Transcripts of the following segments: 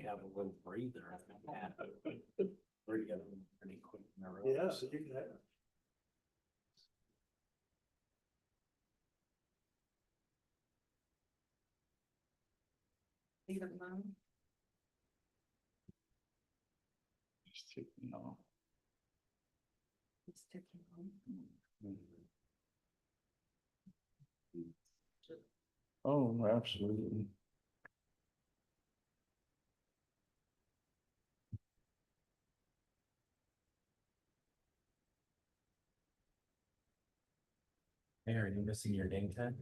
have a little breather. We're getting pretty quick in a row. Yeah, so you can have. Leave it alone. Just taking off. It's ticking on. Oh, absolutely. Hey, are you missing your name tag?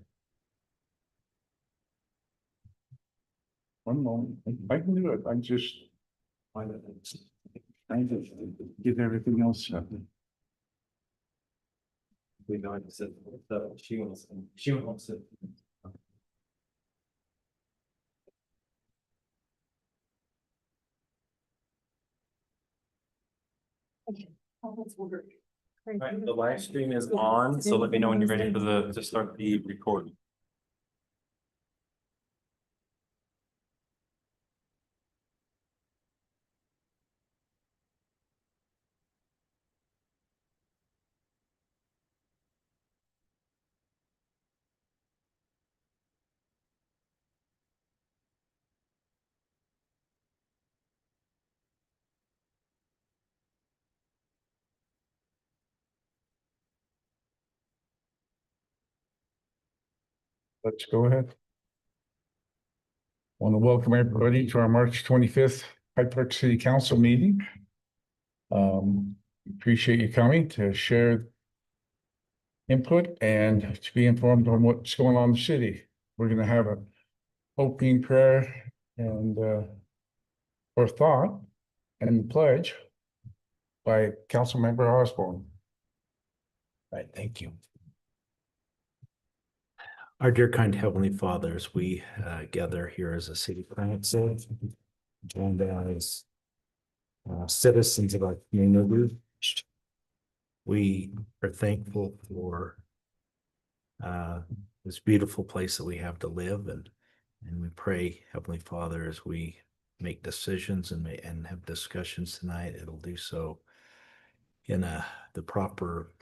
One moment, I can do it, I just. I just get everything else up. We know I said, so she wants it. Right, the live stream is on, so let me know when you're ready for to start the recording. Let's go ahead. Want to welcome everybody to our March 25th Hyde Park City Council meeting. Appreciate you coming to share input and to be informed on what's going on in the city. We're going to have an opening prayer and or thought and pledge by Councilmember Osborne. Right, thank you. Our dear kind Heavenly Father, as we gather here as a city council and as citizens of our community, we are thankful for this beautiful place that we have to live, and we pray, Heavenly Father, as we make decisions and have discussions tonight, it'll do so in the proper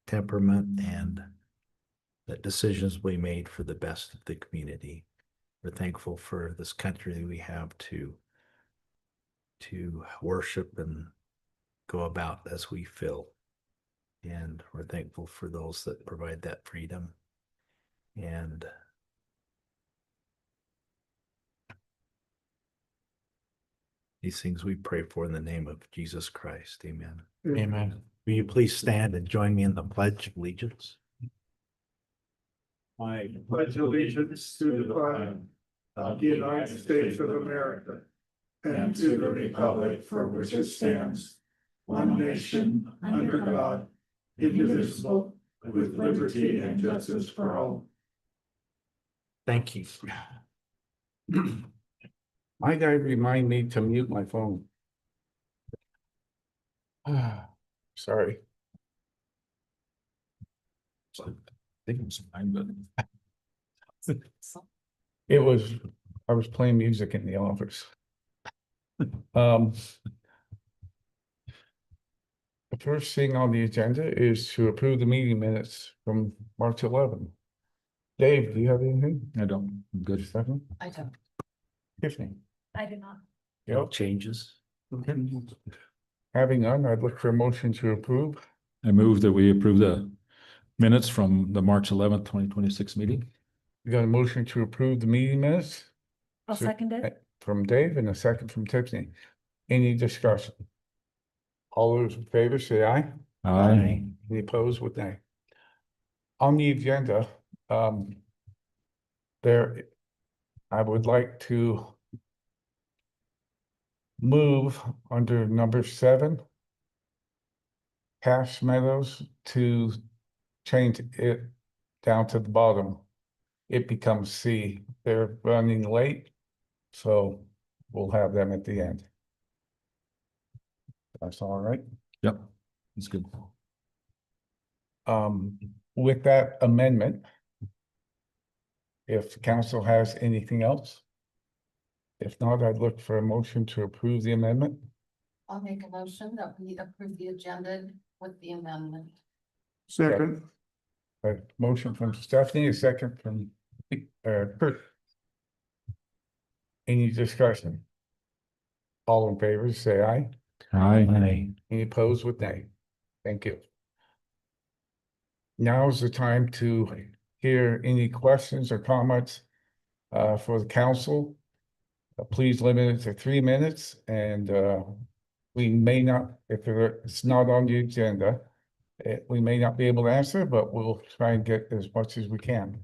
temperament, and that decisions we made for the best of the community. We're thankful for this country that we have to worship and go about as we feel. And we're thankful for those that provide that freedom. And these things we pray for in the name of Jesus Christ. Amen. Amen. Will you please stand and join me in the Pledge of Allegiance? I pledge allegiance to the flag of the United States of America and to the republic for which it stands, one nation, under God, indivisible, with liberty and justice for all. Thank you. My guy remind me to mute my phone. Sorry. I think it's fine, but It was, I was playing music in the office. The first thing on the agenda is to approve the meeting minutes from March 11. Dave, do you have anything? I don't. I'm good. Stefan? I don't. Tiffany? I do not. No Yep. changes. Okay. Having none, I'd look for a motion to approve. I move that we approve the minutes from the March 11th, 2026 meeting. We got a motion to approve the meeting minutes. I'll So- second it. From Dave and a second from Tiffany. Any discussion? All those in favor say aye. Aye. Any opposed with nay? On the agenda, there, I would like to move under number 7, Cash Meadows, to change it down to the bottom. It becomes C. They're running late, so we'll have them at the end. That's all right. Yep. That's good. With that amendment, if council has anything else. If not, I'd look for a motion to approve the amendment. I'll make a motion that we approve the agenda with the amendment. Second. A motion from Stephanie, a second from Kurt. Any discussion? All in favor, say aye. Aye. Any opposed with nay? Thank you. Now is the time to hear any questions or comments for the council. Please limit it to 3 minutes and we may not, if it's not on the agenda, we may not be able to answer, but we'll try and get as much as we can.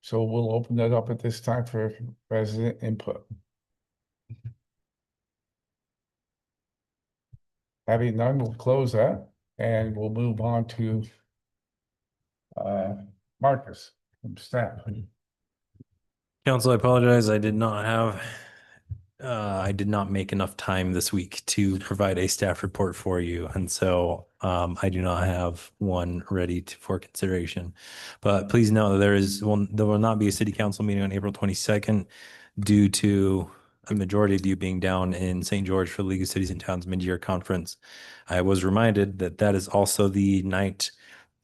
So we'll open it up at this time for resident input. Having none, we'll close that and we'll move on to Marcus from staff. Council, I apologize. I did not make enough time this week to provide a staff report for you. And so I do not have one ready for consideration. But please know that there will not be a city council meeting on April 22nd due to a majority of you being down in St. George for the League of Cities and Towns mid-year conference. I was reminded that that is also the night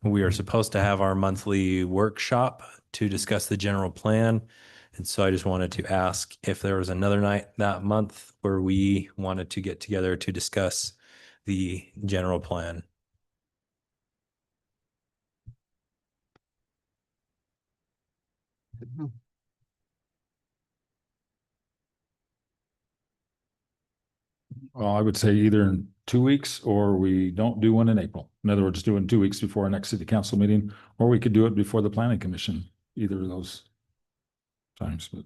we are supposed to have our monthly workshop to discuss the general plan. And so I just wanted to ask if there was another night that month where we wanted to get together to discuss the general plan. Well, I would say either in 2 weeks or we don't do one in April. In other words, do it in 2 weeks before our next city council meeting, or we could do it before the planning commission, either of those times, but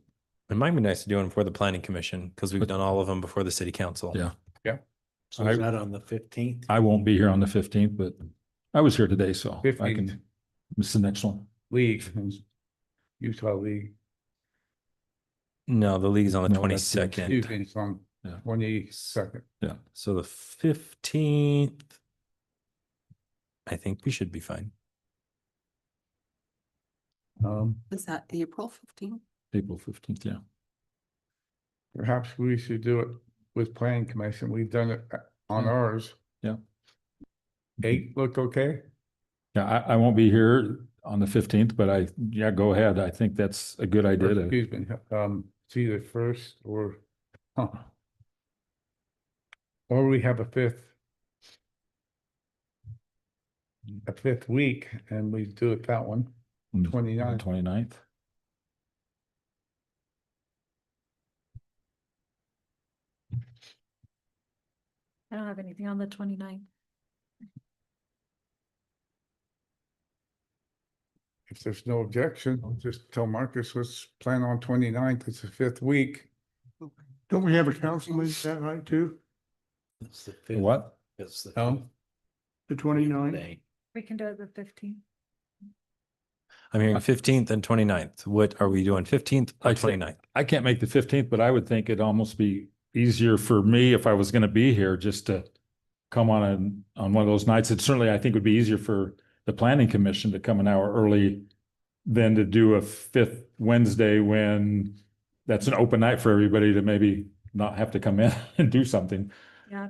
It might be nice to do one before the planning commission because we've done all of them before the city council. yeah. So is that on the 15th? I won't be here on the 15th, but I was here today, so I 15th. can miss the next one. League, Utah League. No, the league's on the No, that's the- 22nd. Excuse me, it's on Yeah. 22nd. So the 15th, I think we should be fine. Is that April 15th? April 15th, yeah. Perhaps we should do it with planning commission. We've done it on Yeah. ours. Yeah. 8 look okay? Yeah, I won't be here on the 15th, but yeah, go ahead. I think that's a good Or, idea. excuse me, it's either first or, or we have a fifth week and we do it that one. 29th. 29th. I don't have anything on the 29th. If there's no objection, I'll just tell Marcus, let's plan on 29th. It's the 5th week. Don't we have a council meeting that night too? It's the 5th. What? It's the No? 5th The 29th? day. We can do it the 15th. I'm hearing 15th and 29th. What are we doing? 15th or I think- 29th? I can't make the 15th, but I would think it'd almost be easier for me if I was going to be here just to come on one of those nights. It certainly, I think, would be easier for the planning commission to come an hour early than to do a 5th Wednesday when that's an open night for everybody to maybe not have to come in and do something. Yeah.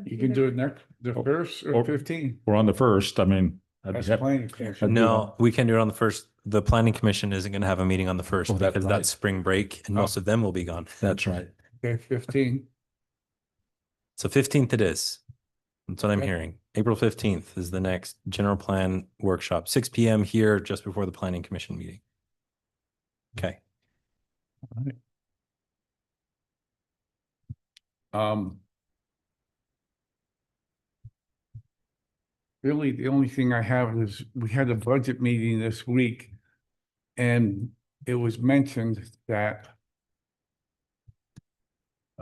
You can do it the Oh, 1st or or- 15th. Or on the 1st, I mean. I'd be That's happy- planning commission. I'd do No, we can do it on the 1st. The planning commission isn't going to have a meeting on the 1st Oh, that's because right. that's spring break and most of them will be gone. That's right. Okay, 15. So 15th it is. That's what I'm Okay. hearing. April 15th is the next general plan workshop, 6 PM here just before the planning commission meeting. Okay. Really, the only thing I have is we had a budget meeting this week. And it was mentioned that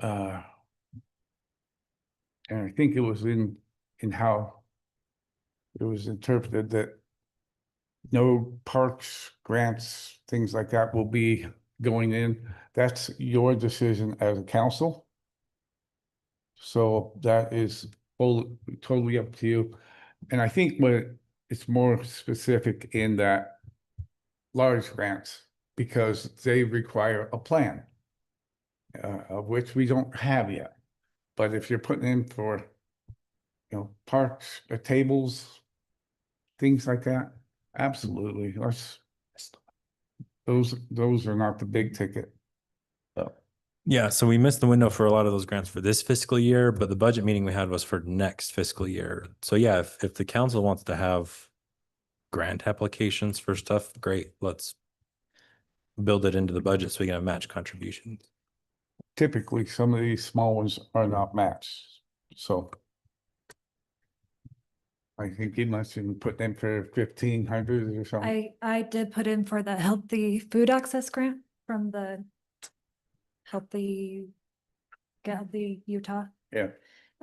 and I think it was in how it was interpreted that no parks, grants, things like that will be going in. That's your decision as a council. So that is totally up to you. And I think it's more specific in that large grants because they require a plan. Of which we don't have yet. But if you're putting in for, parks, tables, things like that, absolutely, those are not the big ticket. Yeah, so we missed the window for a lot of those grants for this fiscal year, but the budget meeting we had was for next fiscal year. So yeah, if the council wants to have grant applications for stuff, great, let's build it into the budget so we can have match contributions. Typically, some of these small ones are not matched, so. I think you must have put them for 1,500 or something. I did put in for the healthy food access grant from the healthy Utah. Yeah,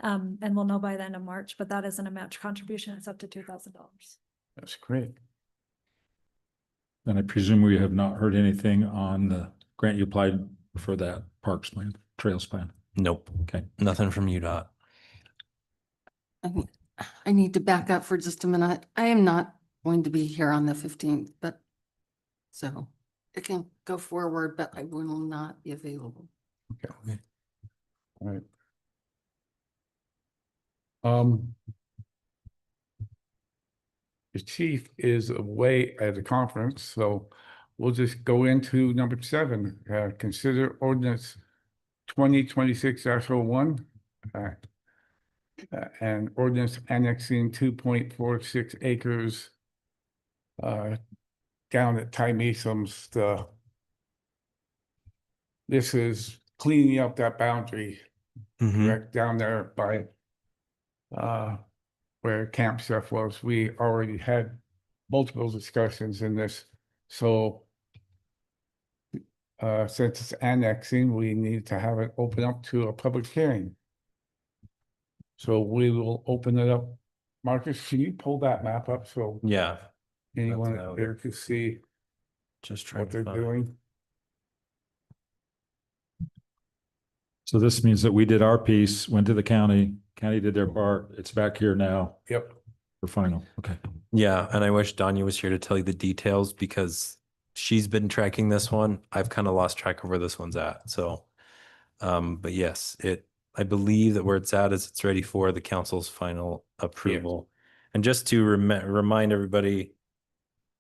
And we'll know by the end of March, but that isn't a match contribution. It's up to $2,000. that's great. And I presume we have not heard anything on the grant you applied for that parks plan, trails plan. Nope, Okay. nothing from UDOT. I need to back up for just a minute. I am not going to be here on the 15th, but so it can go forward, but I will not be available. Okay. All right. The chief is away at a conference, so we'll just go into number 7. Consider ordinance 2026-01. And ordinance annexing 2.46 acres down at Ty Mason's. This is cleaning up that boundary, correct, down there by where Camp Chef was. We already had multiple discussions in this, so since it's annexing, we need to have it open up to a public hearing. So we will open it up. Marcus, can you pull that map up so Yeah, anyone That's there can see just trying what to they're find. doing? So this means that we did our piece, went to the county did their part. It's back here now Yep. for final. Okay. Yeah, and I wish Danya was here to tell you the details because she's been tracking this one. I've kind of lost track of where this one's at. So, but yes, I believe that where it's at is it's ready for the council's final approval. And just to remind everybody,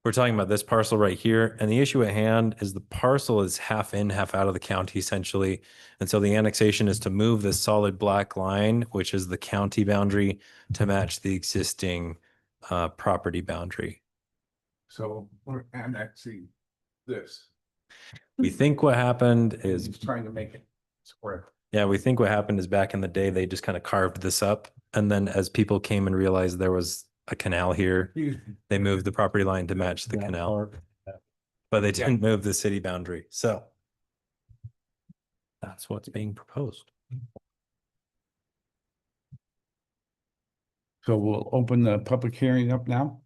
we're talking about this parcel right here, and the issue at hand is the parcel is half in, half out of the county essentially. And so the annexation is to move this solid black line, which is the county boundary, to match the existing property boundary. So we're annexing this. We think what happened is, He's trying to make it square. yeah, we think what happened is back in the day, they just kind of carved this up. And then as people came and realized there was a canal here, they moved the property line to match the canal, but they didn't move the city boundary. So that's what's being proposed. So we'll open the public hearing up now.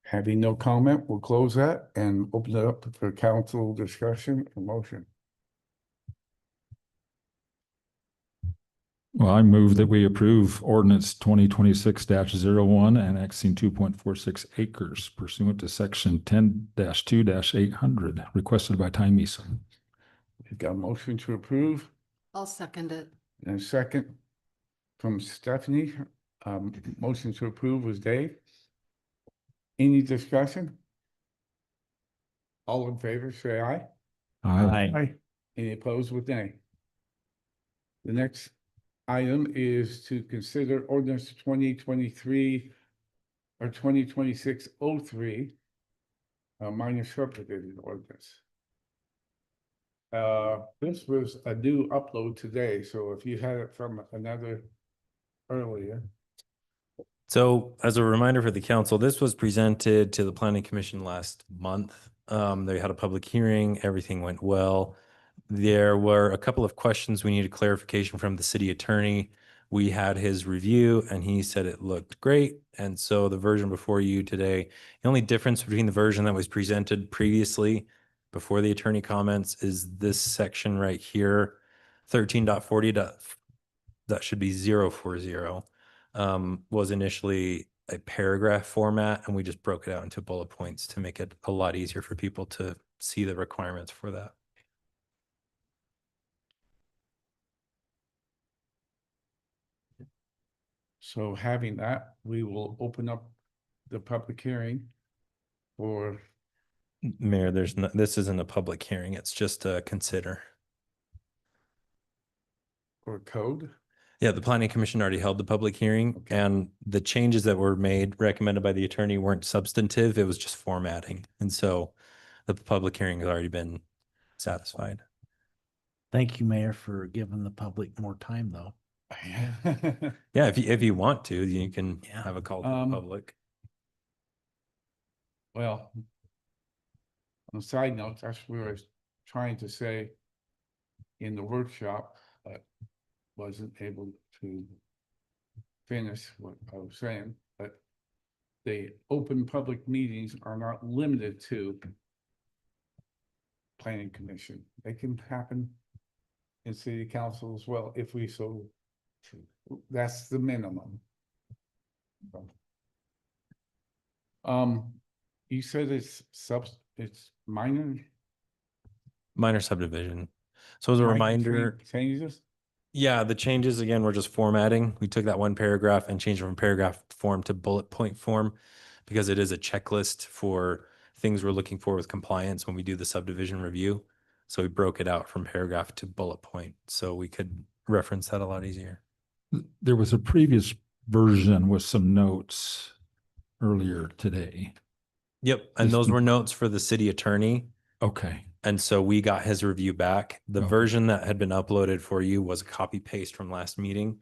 Having no comment, we'll close that and open it up for council discussion and motion. Well, I move that we approve ordinance 2026-01 annexing 2.46 acres pursuant to section 10-2-800 requested by Ty Mason. We've got a motion to approve I'll second it. and a second from Stephanie. Motion to approve was Dave. Any discussion? All in favor, say aye. Aye. Any opposed with nay? The next item is to consider ordinance 2023 or 2026-03, a minor subdivision ordinance. This was a new upload today, so if you had it from another earlier. So as a reminder for the council, this was presented to the planning commission last month. They had a public hearing, everything went well. There were a couple of questions we needed clarification from the city attorney. We had his review and he said it looked great. And so the version before you today, the only difference between the version that was presented previously before the attorney comments is this section right here, 13.40. That should be 040. Was initially a paragraph format, and we just broke it out into bullet points to make it a lot easier for people to see the requirements for that. So having that, we will open up the public hearing for, Mayor, there's no, this isn't a public hearing. It's just a consider. for code. Yeah, the planning commission already held the public hearing, and the changes that were made, recommended by the attorney, weren't substantive. It was just formatting. And so the public hearing has already been satisfied. Thank you, Mayor, for giving the public more time, though. Yeah, if you want to, you can Yeah. have a call to the public. Well, on a side note, that's what I was trying to say in the workshop, but wasn't able to finish what I was saying, but the open public meetings are not limited to planning commission. They can happen in city council as well, if we so choose. That's the minimum. You said it's minor. Minor subdivision. So as a minor reminder, Changes? yeah, the changes again were just formatting. We took that one paragraph and changed it from paragraph form to bullet point form because it is a checklist for things we're looking for with compliance when we do the subdivision review. So we broke it out from paragraph to bullet point so we could reference that a lot easier. There was a previous version with some notes earlier today. Yep. And Just- those were notes for the city attorney. Okay. And so we got his review back. The Okay. version that had been uploaded for you was a copy paste from last meeting.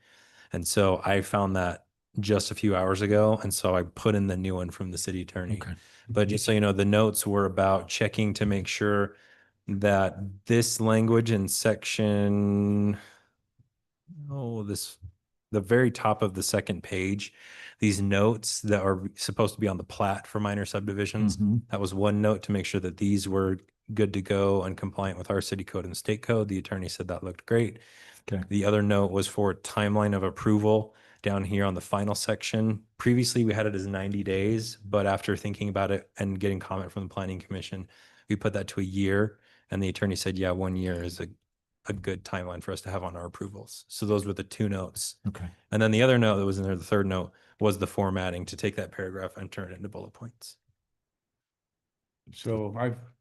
And so I found that just a few hours ago. And so I put in the new one from the city attorney. Okay. But just so you know, the notes were about checking to make sure that this language in section, the very top of the second page, these notes that are supposed to be on the plat for minor subdivisions, Mhm. that was one note to make sure that these were good to go and compliant with our city code and state code. The attorney said that looked great. Okay. The other note was for timeline of approval down here on the final section. Previously, we had it as 90 days, but after thinking about it and getting comment from the planning commission, we put that to a year. And the attorney said, yeah, 1 year is a good timeline for us to have on our approvals. So those were the two notes. Okay. And then the other note that was in there, the third note, was the formatting to take that paragraph and turn it into bullet points. So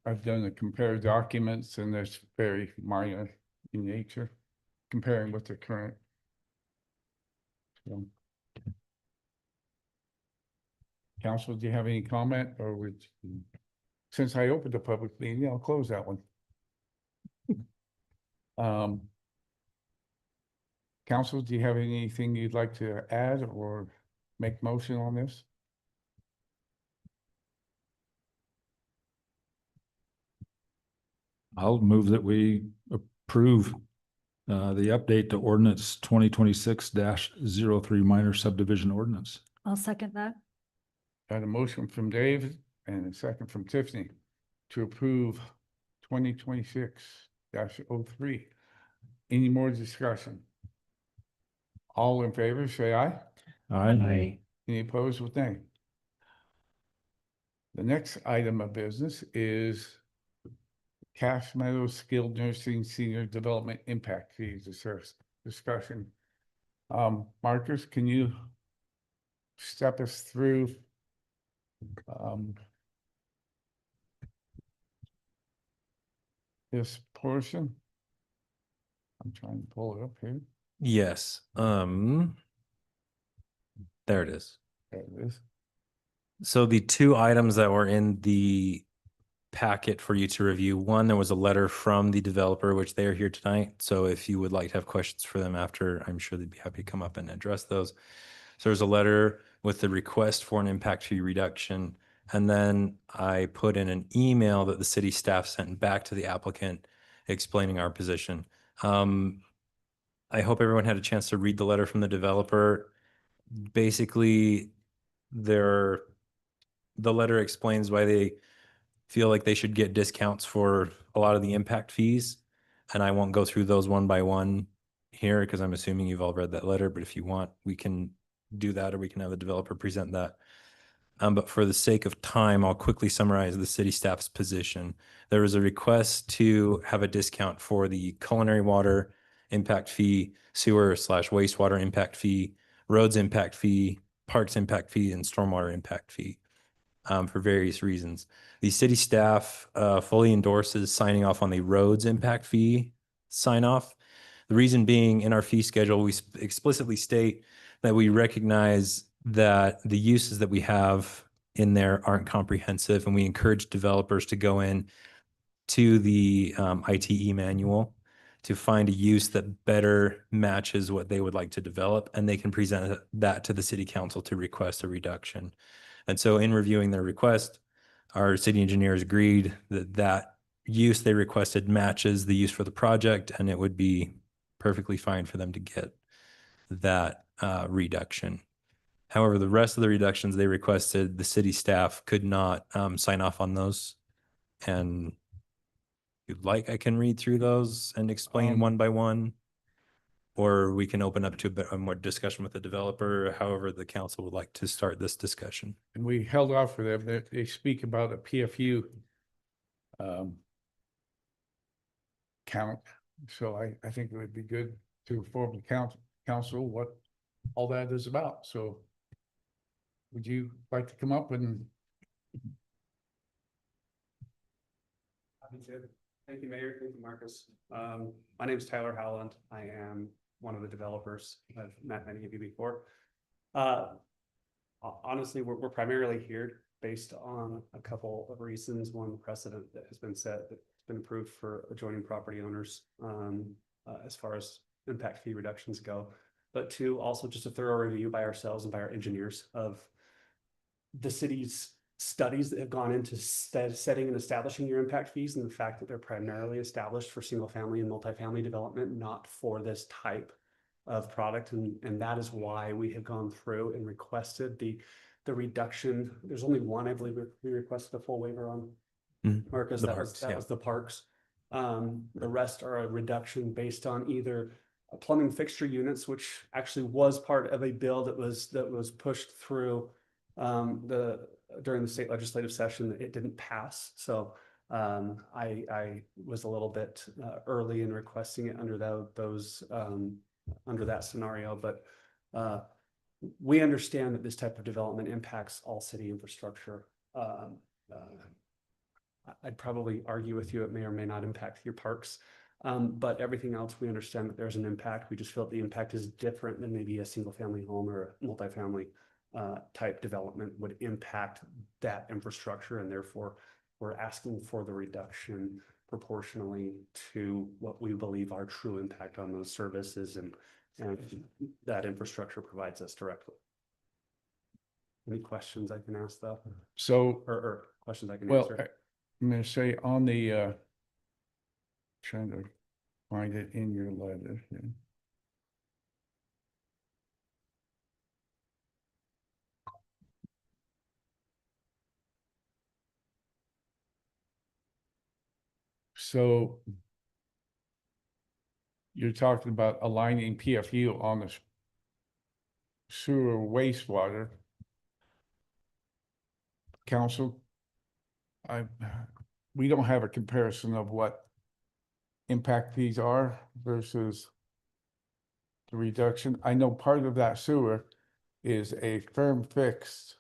I've done the compare documents and that's very minor in nature, comparing with the current. So. Council, do you have any comment or would, since I opened the public meeting, I'll close that one. Council, do you have anything you'd like to add or make motion on this? I'll move that we approve the update to ordinance 2026-03 minor subdivision ordinance. I'll second that. Got a motion from Dave and a second from Tiffany to approve 2026-03. Any more discussion? All in favor, say aye. Aye. Any opposed with nay? The next item of business is Cash Meadows Skilled Nursing Senior Development Impact Fees discussion. Marcus, can you step us through this portion? I'm trying to pull it up here. Yes. There it is. There it is. So the two items that were in the packet for you to review, one, there was a letter from the developer, which they are here tonight. So if you would like to have questions for them after, I'm sure they'd be happy to come up and address those. So there's a letter with the request for an impact fee reduction. And then I put in an email that the city staff sent back to the applicant explaining our position. I hope everyone had a chance to read the letter from the developer. Basically, the letter explains why they feel like they should get discounts for a lot of the impact fees. And I won't go through those one by one here because I'm assuming you've all read that letter, but if you want, we can do that, or we can have the developer present that. But for the sake of time, I'll quickly summarize the city staff's position. There was a request to have a discount for the culinary water impact fee, sewer / wastewater impact fee, roads impact fee, parks impact fee, and stormwater impact fee, for various reasons. The city staff fully endorses signing off on the roads impact fee sign off. The reason being, in our fee schedule, we explicitly state that we recognize that the uses that we have in there aren't comprehensive, and we encourage developers to go in to the ITE manual to find a use that better matches what they would like to develop, and they can present that to the city council to request a reduction. And so in reviewing their request, our city engineers agreed that that use they requested matches the use for the project, and it would be perfectly fine for them to get that reduction. However, the rest of the reductions they requested, the city staff could not sign off on those. And if you'd like, I can read through those and explain one by one, or we can open up to a bit more discussion with the developer, however the council would like to start this discussion. And we held off for them. They speak about a PFU count. So I think it would be good to inform the council what all that is about. So would you like to come up and? Thank you, Mayor. Thank you, Marcus. My name is Tyler Howland. I am one of the developers. I've met many of you before. Honestly, we're primarily here based on a couple of reasons. One, precedent that has been set, that's been approved for adjoining property owners as far as impact fee reductions go. But two, also just a thorough review by ourselves and by our engineers of the city's studies that have gone into setting and establishing your impact fees, and the fact that they're primarily established for single family and multifamily development, not for this type of product. And that is why we have gone through and requested the reduction. There's only one, I believe, we requested a full waiver on, Marcus. The That parks, was the parks. The rest are a reduction based on either plumbing fixture units, which actually was part of a bill that was pushed through during the state legislative session. It didn't pass. So I was a little bit early in requesting it under under that scenario, but we understand that this type of development impacts all city infrastructure. I'd probably argue with you, it may or may not impact your parks. But everything else, we understand that there's an impact. We just feel that the impact is different than maybe a single family home or a multifamily type development would impact that infrastructure. And therefore, we're asking for the reduction proportionally to what we believe our true impact on those services and that infrastructure provides us directly. Any questions I can ask though? So, Or questions I can well, answer? I'm gonna say on the, trying to find it in your letter. Yeah. So you're talking about aligning PFU on the sewer wastewater. Council, we don't have a comparison of what impact fees are versus the reduction. I know part of that sewer is a firm fixed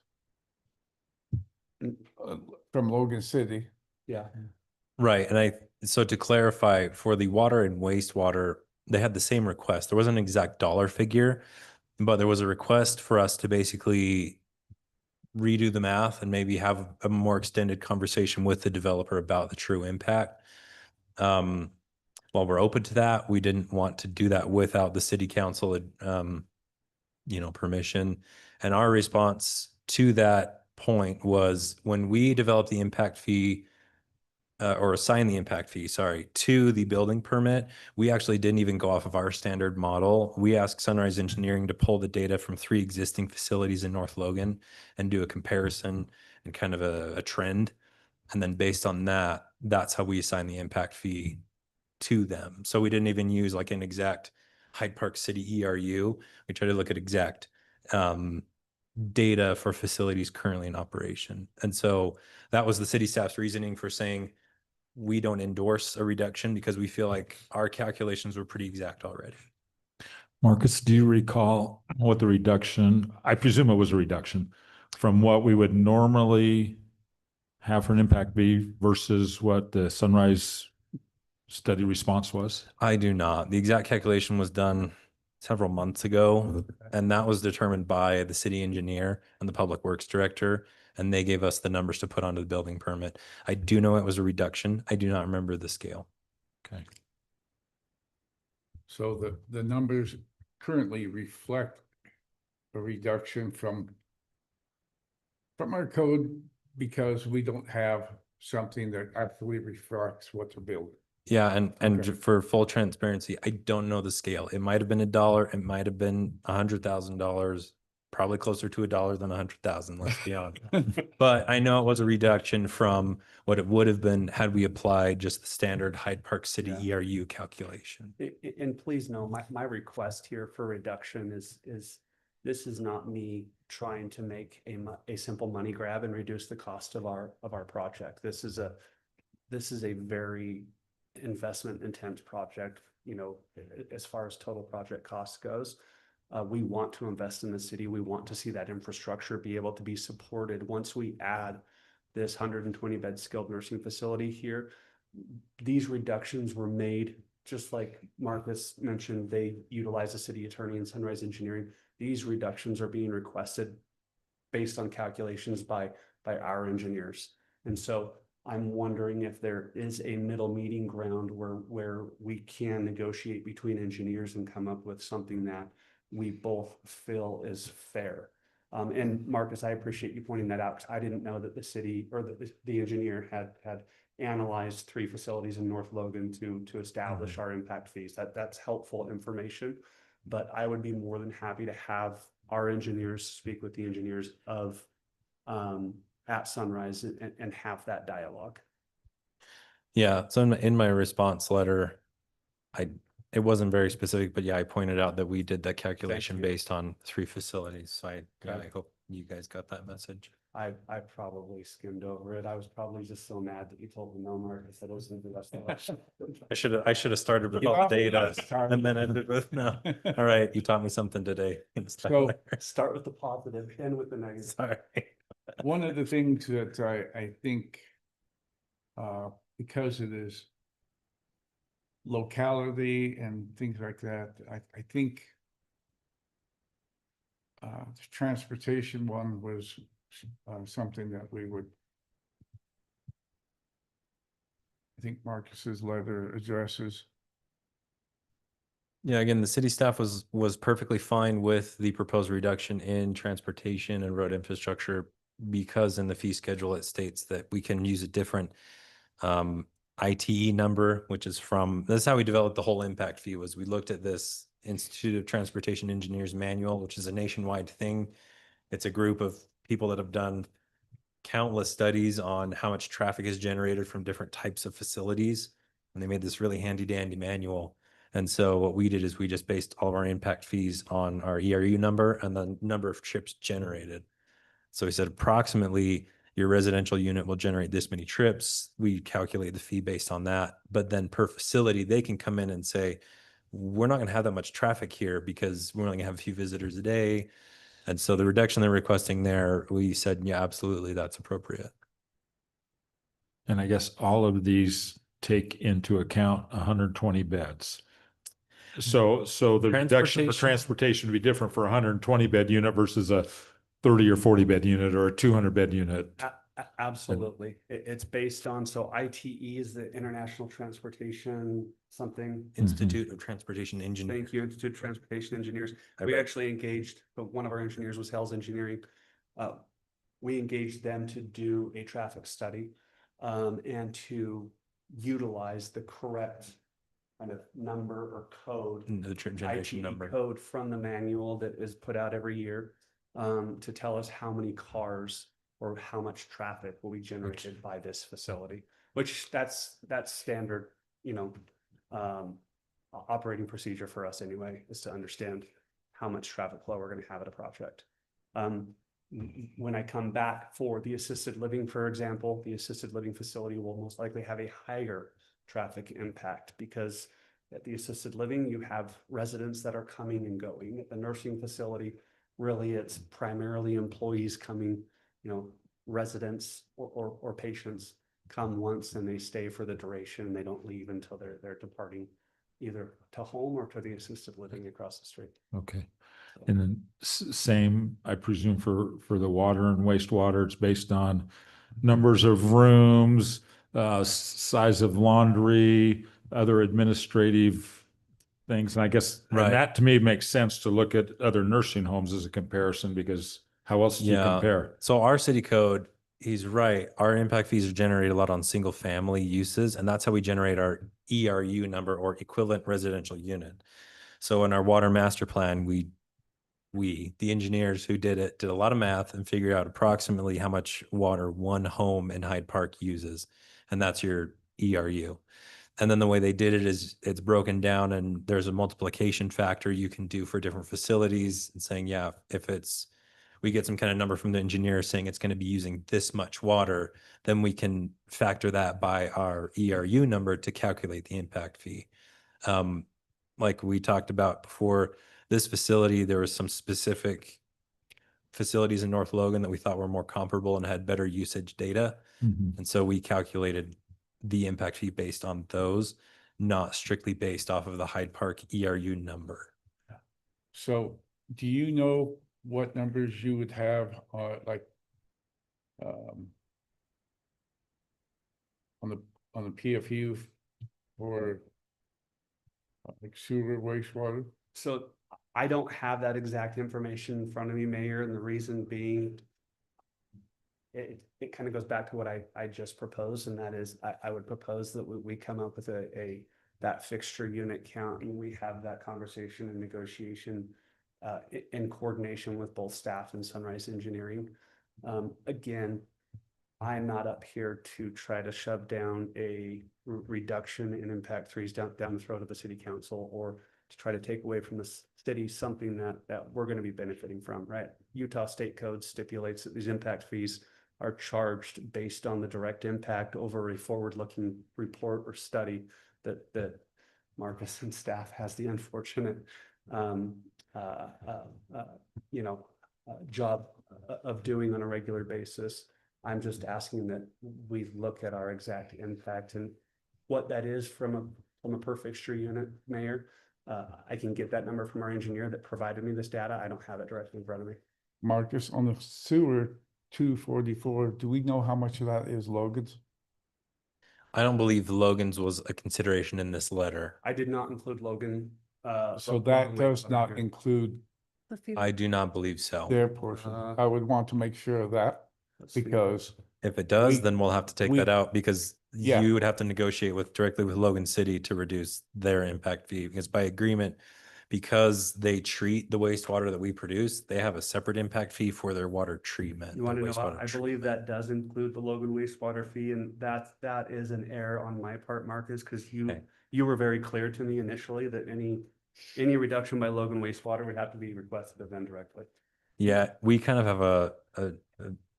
from Logan City. Yeah. Right. And so to clarify, for the water and wastewater, they had the same request. There wasn't an exact dollar figure, but there was a request for us to basically redo the math and maybe have a more extended conversation with the developer about the true impact. While we're open to that, we didn't want to do that without the city council, permission. And our response to that point was, when we developed the impact fee, or assign the impact fee, to the building permit, we actually didn't even go off of our standard model. We asked Sunrise Engineering to pull the data from 3 existing facilities in North Logan and do a comparison and kind of a trend. And then based on that, that's how we assign the impact fee to them. So we didn't even use like an exact Hyde Park City ERU. We tried to look at exact data for facilities currently in operation. And so that was the city staff's reasoning for saying we don't endorse a reduction because we feel like our calculations were pretty exact already. Marcus, do you recall what the reduction, I presume it was a reduction from what we would normally have for an impact fee versus what the Sunrise study response was? I do not. The exact calculation was done several months ago, and that was determined by the city engineer and the public works director, and they gave us the numbers to put onto the building permit. I do know it was a reduction. I do not remember the scale. Okay. So the numbers currently reflect a reduction from our code because we don't have something that actually reflects what they're building. Yeah, and Okay. for full transparency, I don't know the scale. It might have been $1, it might have been $100,000, probably closer to $1 than 100,000, let's be honest. But I know it was a reduction from what it would have been had we applied just the standard Hyde Park City Yeah. ERU calculation. And please know, my request here for reduction is this is not me trying to make a simple money grab and reduce the cost of our project. This is a very investment intense project, you know, as far as total project cost goes. We want to invest in the city. We want to see that infrastructure be able to be supported. Once we add this 120 bed skilled nursing facility here, these reductions were made, just like Marcus mentioned, they utilize the city attorney and Sunrise Engineering. These reductions are being requested based on calculations by our engineers. And so I'm wondering if there is a middle meeting ground where we can negotiate between engineers and come up with something that we both feel is fair. And Marcus, I appreciate you pointing that out, 'cause I didn't know that the city or the engineer had analyzed 3 facilities in North Logan to establish our impact fees. That's helpful information. But I would be more than happy to have our engineers speak with the engineers of at Sunrise and have that dialogue. Yeah, so in my response letter, it wasn't very specific, but yeah, I pointed out that we did that calculation you. based on 3 facilities. So I Okay. hope you guys got that message. I probably skimmed over it. I was probably just so mad that you told me no, Marcus. I listened to the rest of it. I should have started with You all the offered data last time. and then ended with no. All right, you taught me something today. So Start with the positive, end with the negative. Sorry. one of the things that I think, because it is locality and things like that, I think the transportation one was something that we would, I think Marcus's letter addresses. Yeah, again, the city staff was perfectly fine with the proposed reduction in transportation and road infrastructure because in the fee schedule, it states that we can use a different ITE number, which is that's how we developed the whole impact fee. Was we looked at this Institute of Transportation Engineers manual, which is a nationwide thing. It's a group of people that have done countless studies on how much traffic is generated from different types of facilities. And they made this really handy dandy manual. And so what we did is we just based all of our impact fees on our ERU number and the number of trips generated. So we said approximately your residential unit will generate this many trips. We calculate the fee based on that. But then per facility, they can come in and say, we're not going to have that much traffic here because we're only going to have a few visitors a day. And so the reduction they're requesting there, we said, yeah, absolutely, that's appropriate. And I guess all of these take into account 120 beds. So the reduction for transportation would be different for a 120 bed unit versus a 30 or 40 bed unit or a 200 bed unit. Absolutely. It's based on, so ITE is the International Transportation something. Institute of Transportation Engineers. Thank you, Institute of Transportation Engineers. I We bet. actually engaged, but one of our engineers was Hell's Engineering. We engaged them to do a traffic study and to utilize the correct kind of number or code, The generation ITE number. code from the manual that is put out every year to tell us how many cars or how much traffic will be generated by this facility, which that's standard, you know, operating procedure for us anyway, is to understand how much traffic flow we're gonna have at a project. When I come back for the assisted living, for example, the assisted living facility will most likely have a higher traffic impact because at the assisted living, you have residents that are coming and going. At the nursing facility, really, it's primarily employees coming, residents or patients come once and they stay for the duration and they don't leave until they're departing either to home or to the assisted living across the street. Okay. And then same, I presume for the water and wastewater, it's based on numbers of rooms, size of laundry, other administrative things. And I guess, Right. and that to me makes sense to look at other nursing homes as a comparison, because how else do you Yeah. compare? So our city code, he's right. Our impact fees are generated a lot on single family uses, and that's how we generate our ERU number, or equivalent residential unit. So in our water master plan, the engineers who did it, did a lot of math and figured out approximately how much water one home in Hyde Park uses. And that's your ERU. And then the way they did it is it's broken down and there's a multiplication factor you can do for different facilities and saying, yeah, if we get some kind of number from the engineer saying it's going to be using this much water, then we can factor that by our ERU number to calculate the impact fee. Like we talked about before, this facility, there was some specific facilities in North Logan that we thought were more comparable and had better usage data. Mhm. And so we calculated the impact fee based on those, not strictly based off of the Hyde Park ERU number. So do you know what numbers you would have, um, on the PFU for like sewer wastewater? So I don't have that exact information in front of me, Mayor, and the reason being it kind of goes back to what I just proposed, and that is I would propose that we come up with that fixture unit count, and we have that conversation and negotiation in coordination with both staff and Sunrise Engineering. Again, I'm not up here to try to shove down a reduction in impact fees down the throat of the city council, or to try to take away from the city something that we're going to be benefiting from, right? Utah state code stipulates that these impact fees are charged based on the direct impact over a forward-looking report or study that Marcus and staff has the unfortunate job of doing on a regular basis. I'm just asking that we look at our exact impact and what that is from a per fixture unit, Mayor. I can get that number from our engineer that provided me this data. I don't have it directly in front of me. Marcus, on the sewer 244, do we know how much of that is Logan's? I don't believe Logan's was a consideration in this letter. I did not include Logan. So that does not include. include The few- I do not believe so. their portion. I would want to make sure of that, because If it does, We- then we'll have to take we- that out, because Yeah. you would have to negotiate directly with Logan City to reduce their impact fee, because by agreement, because they treat the wastewater that we produce, they have a separate impact fee for their water treatment. You want to their know, wastewater I believe treatment. that does include the Logan wastewater fee, and that is an error on my part, Marcus, because Okay. you were very clear to me initially that any reduction by Logan wastewater would have to be requested of them directly. Yeah, we kind of have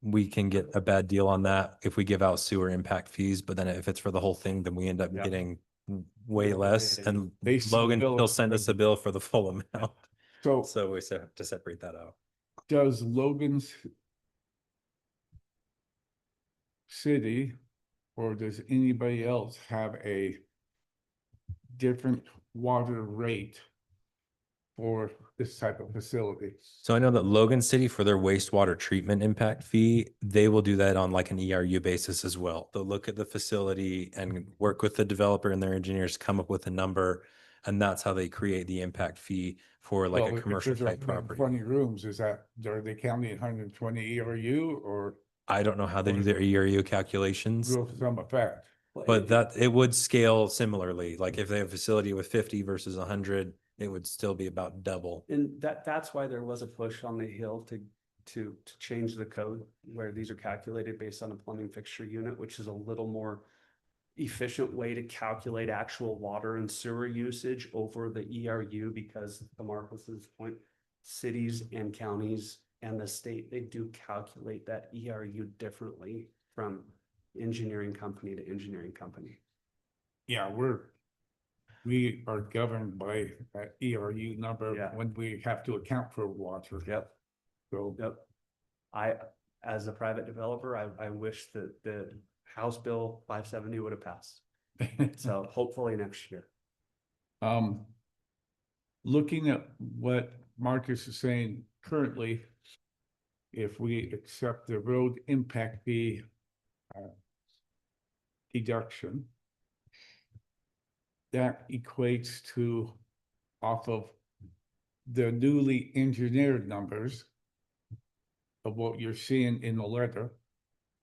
we can get a bad deal on that if we give out sewer impact fees, but then if it's for the whole thing, then we end up Yeah. getting way We'll less, pay it and They still Logan bill will us send us a bill for the full amount. so So we have to separate that out. does Logan's City, or does anybody else have a different water rate for this type of facility? So I know that Logan City, for their wastewater treatment impact fee, they will do that on like an ERU basis as well. They'll look at the facility and work with the developer and their engineers to come up with a number. And that's how they create the impact fee for like Well, a if commercial there's type property. 120 rooms, are they counting 120 ERU or I don't know how they do their ERU calculations, will some effect? but that it would scale similarly. Like if they have a facility with 50 versus 100, it would still be about double. And that's why there was a push on the Hill to change the code where these are calculated based on a plumbing fixture unit, which is a little more efficient way to calculate actual water and sewer usage over the ERU, because to Marcus's point, cities and counties and the state, they do calculate that ERU differently from engineering company to engineering company. Yeah, we are governed by that ERU number Yeah. when we have to account for water. Yep. So, Yep. As a private developer, I wish that the House Bill 570 would have passed. So hopefully next year. looking at what Marcus is saying currently, if we accept the road impact fee deduction, that equates to, off of the newly engineered numbers of what you're seeing in the letter,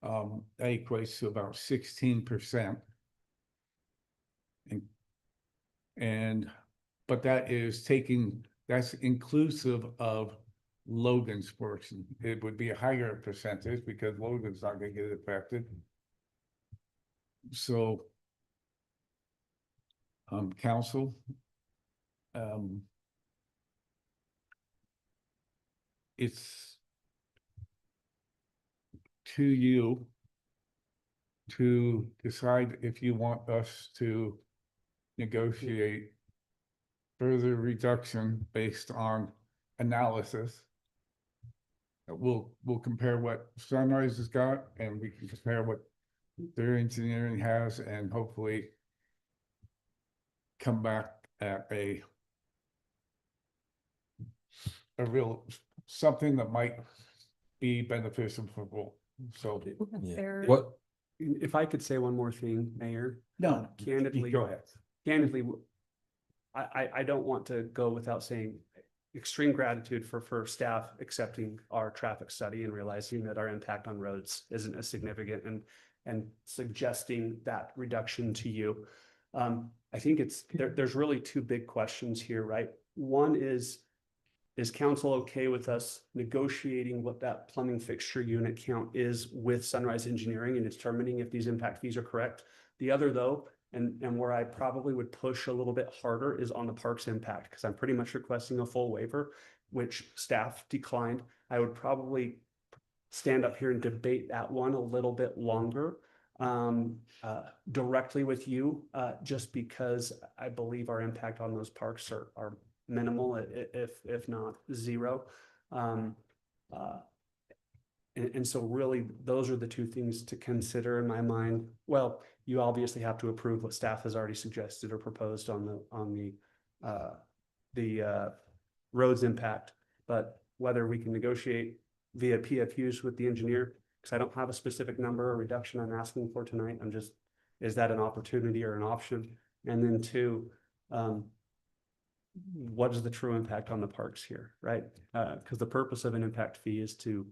that equates to about 16%. But that's inclusive of Logan's portion. It would be a higher percentage because Logan's not gonna get affected. So, council, it's to you to decide if you want us to negotiate further reduction based on analysis. We'll compare what Sunrise has got and we can compare what their engineering has and hopefully come back at a real, something that might be beneficial for both. So, Yeah. Fair. What, If I could say one more thing, Mayor. no, Candidly, go ahead. candidly, I don't want to go without saying extreme gratitude for staff accepting our traffic study and realizing that our impact on roads isn't as significant and suggesting that reduction to you. I think there's really two big questions here, right? One is council okay with us negotiating what that plumbing fixture unit count is with Sunrise Engineering and determining if these impact fees are correct? The other though, and where I probably would push a little bit harder is on the parks impact, because I'm pretty much requesting a full waiver, which staff declined. I would probably stand up here and debate that one a little bit longer directly with you, just because I believe our impact on those parks are minimal, if not zero. And so really, those are the two things to consider in my mind. Well, you obviously have to approve what staff has already suggested or proposed on the roads impact, but whether we can negotiate via PFUs with the engineer, because I don't have a specific number or reduction I'm asking for tonight. I'm just, is that an opportunity or an option? And then two, what is the true impact on the parks here, right? Because the purpose of an impact fee is to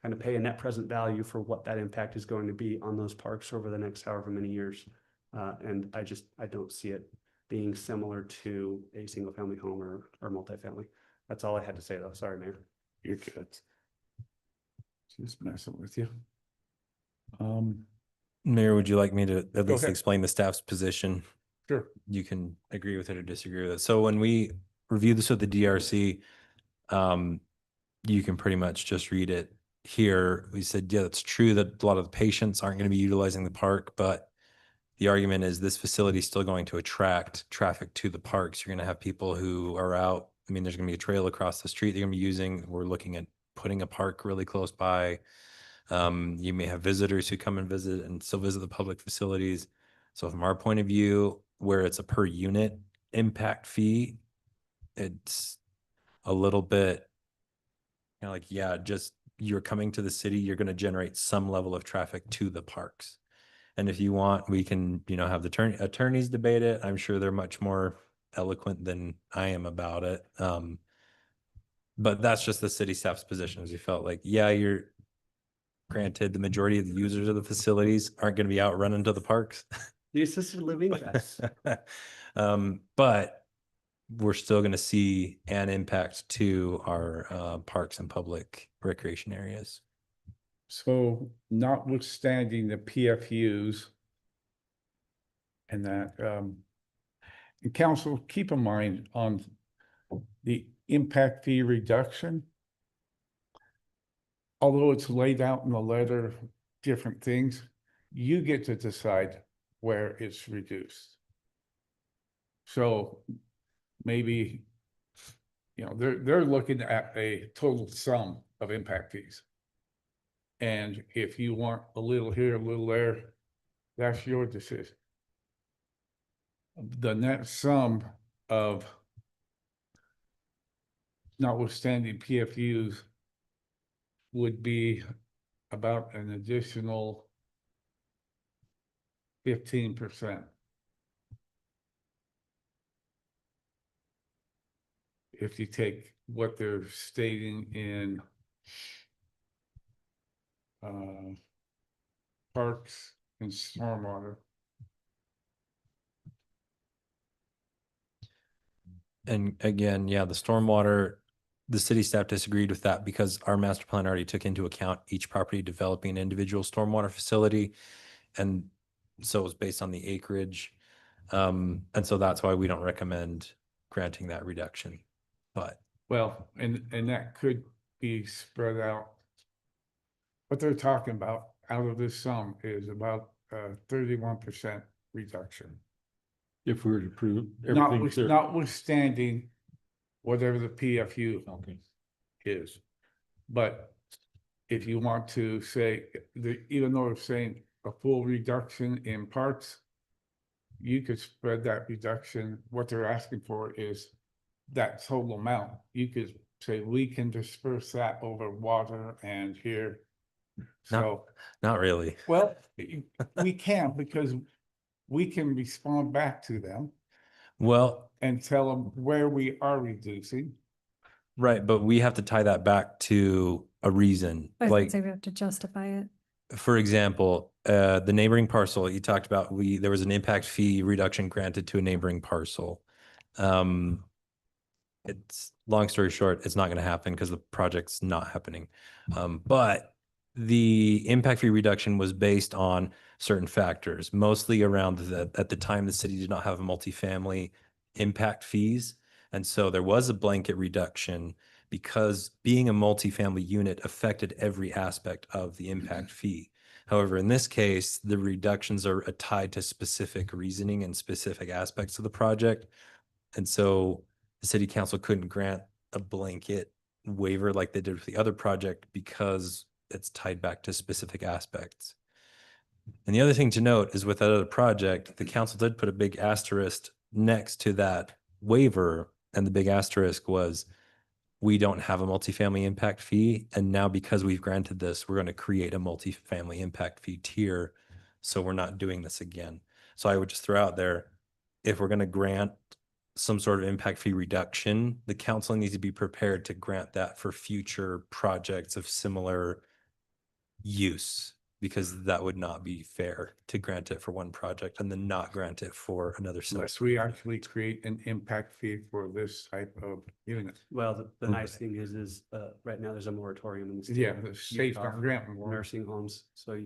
kind of pay a net present value for what that impact is going to be on those parks over the next however many years. And I don't see it being similar to a single family home or multifamily. That's all I had to say though. Sorry, Mayor. You're good. Just messing with you. Mayor, would you like me to at least ahead. explain the staff's position? Sure. You can agree with it or disagree with it. So when we review this with the DRC, you can pretty much just read it here. We said, yeah, it's true that a lot of the patients aren't going to be utilizing the park, but the argument is this facility is still going to attract traffic to the parks. You're going to have people who are out. I mean, there's going to be a trail across the street they're going to be using. We're looking at putting a park really close by. You may have visitors who come and visit and still visit the public facilities. So from our point of view, where it's a per unit impact fee, it's a little bit like, yeah, just you're coming to the city, you're going to generate some level of traffic to the parks. And if you want, we can, have the attorneys debate it. I'm sure they're much more eloquent than I am about it. But that's just the city staff's position, as we felt like, yeah, you're granted the majority of the users of the facilities aren't going to be out running to the parks. The assisted living, yes. But we're still going to see an impact to our parks and public recreation areas. So notwithstanding the PFUs and that, and council, keep in mind on the impact fee reduction, although it's laid out in the letter, different things, you get to decide where it's reduced. So maybe, they're looking at a total sum of impact fees. And if you want a little here, a little there, that's your decision. The net sum of notwithstanding PFUs would be about an additional 15%. If you take what they're stating in parks and stormwater. And again, yeah, the stormwater, the city staff disagreed with that because our master plan already took into account each property developing an individual stormwater facility. And so it was based on the acreage. And so that's why we don't recommend granting that reduction. But Well, and that could be spread out. What they're talking about out of this sum is about 31% reduction. If we were to prove everything. there- Notwithstanding whatever the PFU Okay. is. But if you want to say, even though it's saying a full reduction in parts, you could spread that reduction. What they're asking for is that total amount. You could say, we can disperse that over water and here. So, not really. well, we can, because we can respond back to them Well, and tell them where we are reducing. right, but we have to tie that back to a reason. I was Like, gonna say we have to justify it. for example, the neighboring parcel you talked about, there was an impact fee reduction granted to a neighboring parcel. It's long story short, it's not going to happen because the project's not happening. But the impact fee reduction was based on certain factors, mostly around at the time, the city did not have multifamily impact fees. And so there was a blanket reduction because being a multifamily unit affected every aspect of the impact fee. However, in this case, the reductions are tied to specific reasoning and specific aspects of the project. And so the city council couldn't grant a blanket waiver like they did with the other project because it's tied back to specific aspects. And the other thing to note is with that other project, the council did put a big asterisk next to that waiver. And the big asterisk was, we don't have a multifamily impact fee. And now because we've granted this, we're going to create a multifamily impact fee tier. So we're not doing this again. So I would just throw out there, if we're going to grant some sort of impact fee reduction, the council needs to be prepared to grant that for future projects of similar use, because that would not be fair to grant it for one project and then not grant it for another. Unless we actually create an impact fee for this type of unit. Well, the nice thing is right now there's a moratorium in the state. Yeah, the state's not granting more. Nursing homes, so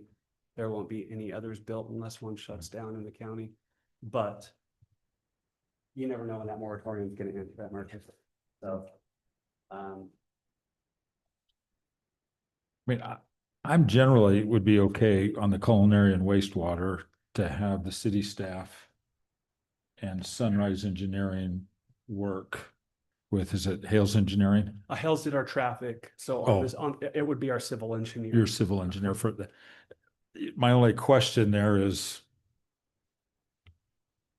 there won't be any others built unless one shuts down in the county. But you never know when that moratorium is gonna end, that market. So, I mean, I'm generally would be okay on the culinary and wastewater to have the city staff and Sunrise Engineering work with, is it Hales Engineering? Hales did our traffic, so Oh. it would be our civil engineer. Your civil engineer for the, my only question there is,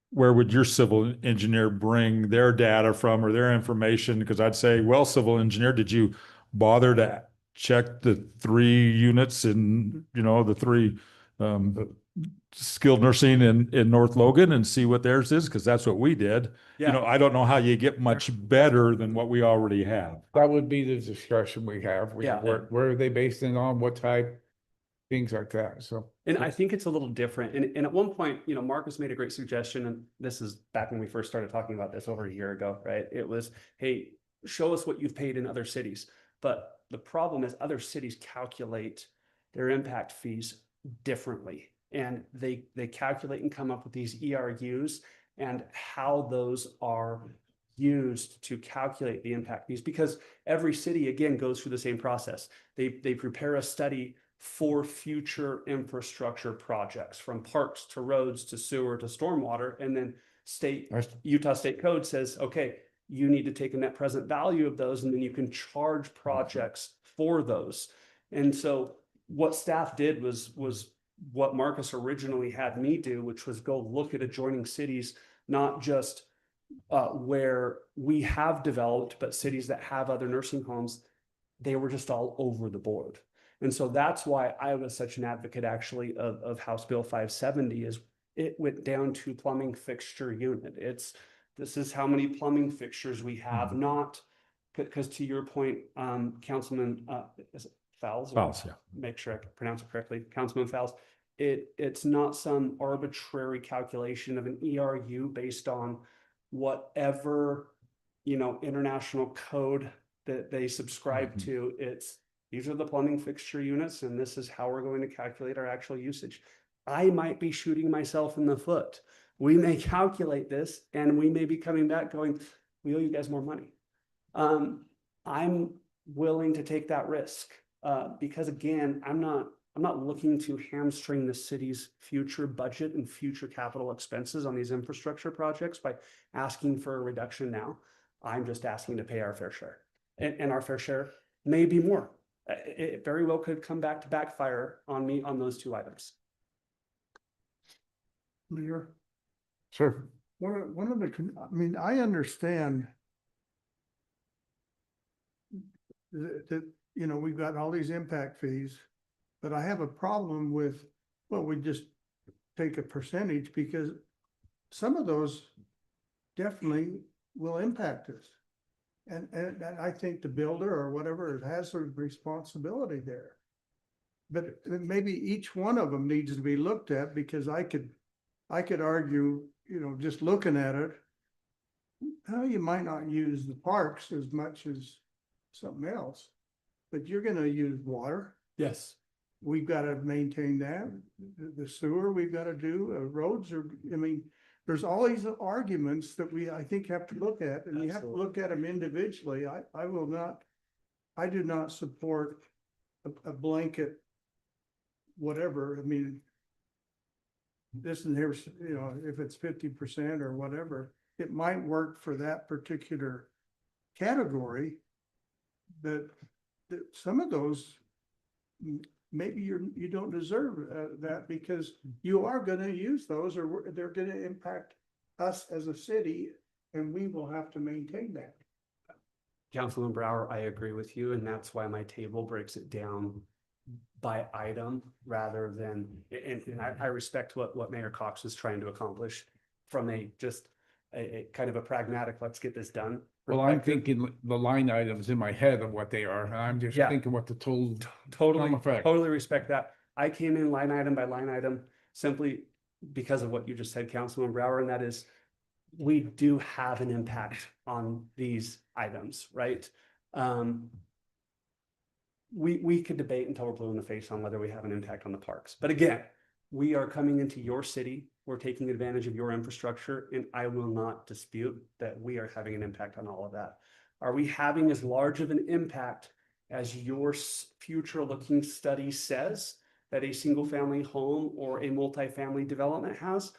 where would your civil engineer bring their data from or their information? Because I'd say, well, civil engineer, did you bother to check the 3 units in, the 3 skilled nursing in North Logan and see what theirs is? Because that's what we did. Yeah. I don't know how you get much better than what we already have. That would be the discussion we have. Yeah. Where are they based it on? What type? Things like that. So. And I think it's a little different. And at one point, Marcus made a great suggestion, and this is back when we first started talking about this over a year ago, right? It was, hey, show us what you've paid in other cities. But the problem is other cities calculate their impact fees differently. And they calculate and come up with these ERUs and how those are used to calculate the impact fees, because every city, again, goes through the same process. They prepare a study for future infrastructure projects, from parks to roads to sewer to stormwater, and then Utah State Code says, okay, you need to take a net present value of those, and then you can charge projects for those. And so what staff did was what Marcus originally had me do, which was go look at adjoining cities, not just where we have developed, but cities that have other nursing homes. They were just all over the board. And so that's why I was such an advocate actually of House Bill 570, is it went down to plumbing fixture unit. This is how many plumbing fixtures we have, not because to your point, Councilman, is it Fowles? Fowles, yeah. Make sure I can pronounce it correctly, Councilman Fowles. It's not some arbitrary calculation of an ERU based on whatever, international code that they subscribe to. These are the plumbing fixture units, and this is how we're going to calculate our actual usage. I might be shooting myself in the foot. We may calculate this and we may be coming back going, we owe you guys more money. I'm willing to take that risk because again, I'm not looking to hamstring the city's future budget and future capital expenses on these infrastructure projects by asking for a reduction now. I'm just asking to pay our fair share, and our fair share may be more. It very well could come back to backfire on me on those two items. Mayor, Sure. one of the, I mean, I understand that, we've got all these impact fees, but I have a problem with, well, we just take a percentage, because some of those definitely will impact us. And I think the builder or whatever has a responsibility there. But maybe each one of them needs to be looked at, because I could argue, just looking at it, you might not use the parks as much as something else, but you're gonna use water. Yes. We've got to maintain that. The sewer we've got to do, roads are, there's all these arguments that I think have to look at, and you have to look at them individually. I do not support a blanket, whatever. This and here's, if it's 50% or whatever, it might work for that particular category. But some of those, maybe you don't deserve that, because you are going to use those, or they're going to impact us as a city, and we will have to maintain that. Councilman Brower, I agree with you, and that's why my table breaks it down by item rather than, and I respect what Mayor Cox is trying to accomplish from a kind of a pragmatic, let's get this done. Well, I'm thinking the line items in my head of what they are, and I'm just thinking what the total. Totally respect that. I came in line item by line item simply because of what you just said, Councilman Brower, and that is, we do have an impact on these items, right? We could debate until we're blue in the face on whether we have an impact on the parks. But again, we are coming into your city. We're taking advantage of your infrastructure, and I will not dispute that we are having an impact on all of that. Are we having as large of an impact as your future looking study says that a single family home or a multifamily development has?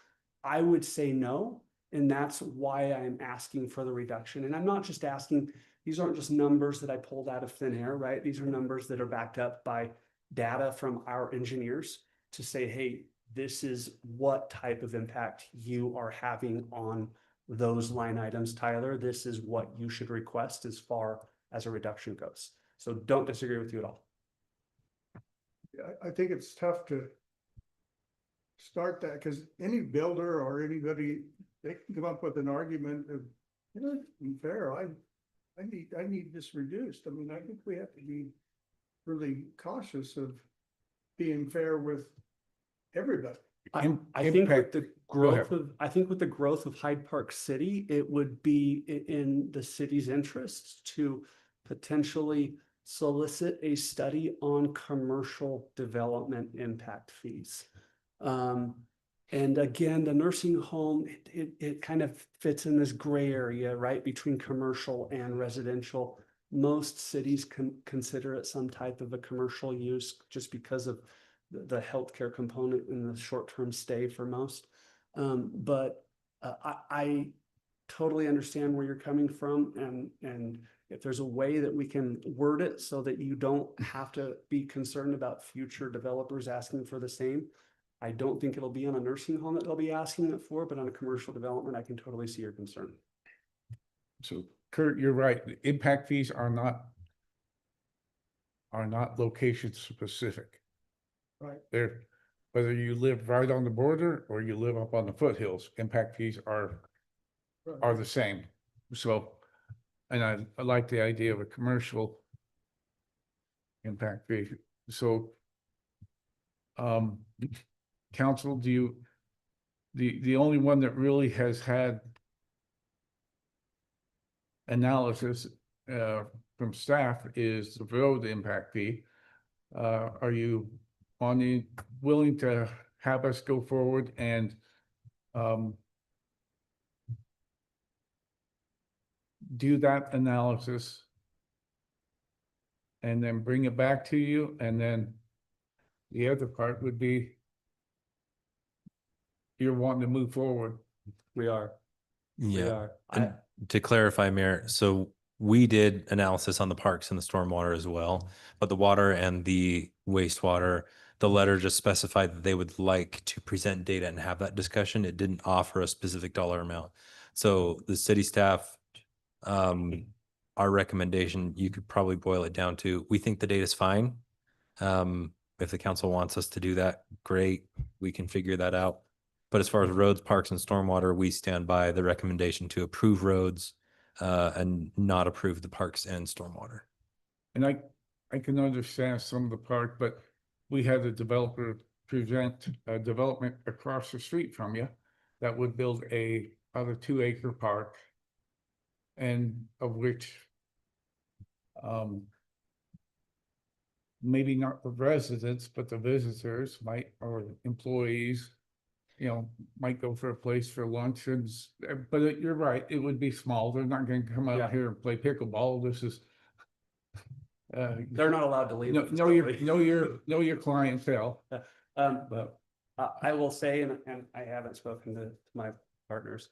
I would say no. And that's why I'm asking for the reduction. And I'm not just asking, these aren't just numbers that I pulled out of thin air, right? These are numbers that are backed up by data from our engineers to say, hey, this is what type of impact you are having on those line items, Tyler. This is what you should request as far as a reduction goes. So don't disagree with you at all. I think it's tough to start that, because any builder or anybody, they can come up with an argument of, fair, I need this reduced. I think we have to be really cautious of being fair with everybody. I think with the growth of Hyde Park City, it would be in the city's interests to potentially solicit a study on commercial development impact fees. And again, the nursing home, it kind of fits in this gray area, right, between commercial and residential. Most cities can consider it some type of a commercial use just because of the healthcare component in the short-term stay for most. But I totally understand where you're coming from, and if there's a way that we can word it so that you don't have to be concerned about future developers asking for the same. I don't think it'll be on a nursing home that they'll be asking it for, but on a commercial development, I can totally see your concern. So Kurt, you're right. The impact fees are not location specific. Right. They're, whether you live right on the border or you live up on the foothills, impact fees are the same. So, and I like the idea of a commercial impact fee. So, council, do you, the only one that really has had analysis from staff is the road impact fee. Are you willing to have us go forward and do that analysis and then bring it back to you? And then the other part would be you're wanting to move forward. We are. We Yeah. are. And to clarify, Mayor, so we did analysis on the parks and the stormwater as well, but the water and the wastewater, the letter just specified that they would like to present data and have that discussion. It didn't offer a specific dollar amount. So the city staff, our recommendation, you could probably boil it down to, we think the data is fine. If the council wants us to do that, great, we can figure that out. But as far as roads, parks, and stormwater, we stand by the recommendation to approve roads and not approve the parks and stormwater. And I can understand some of the part, but we had a developer present a development across the street from you that would build about a 2-acre park, and of which maybe not the residents, but the visitors might, or employees, might go for a place for lunch. And but you're right, it would be small. They're not going to come out Yeah. here and play pickleball. This is They're not allowed to leave. know your clientele. But I will say, and I haven't spoken to my partners,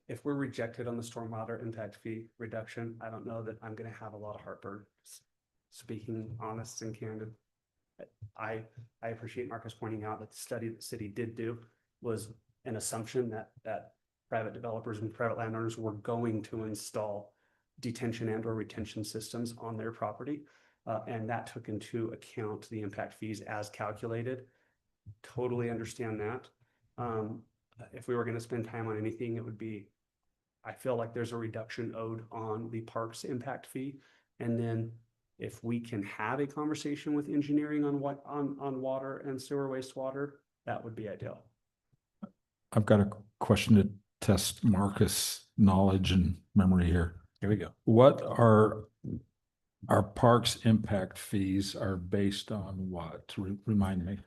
if we're rejected on the stormwater impact fee reduction, I don't know that I'm gonna have a lot of heartburn, speaking honest and candid. I appreciate Marcus pointing out that the study that the city did do was an assumption that private developers and private landowners were going to install detention and or retention systems on their property. And that took into account the impact fees as calculated. Totally understand that. If we were going to spend time on anything, it would be, I feel like there's a reduction owed on the parks impact fee. And then if we can have a conversation with engineering on on water and sewer wastewater, that would be ideal. I've got a question to test Marcus' knowledge and memory here. Here we go. What are our parks impact fees are based on what? Remind me.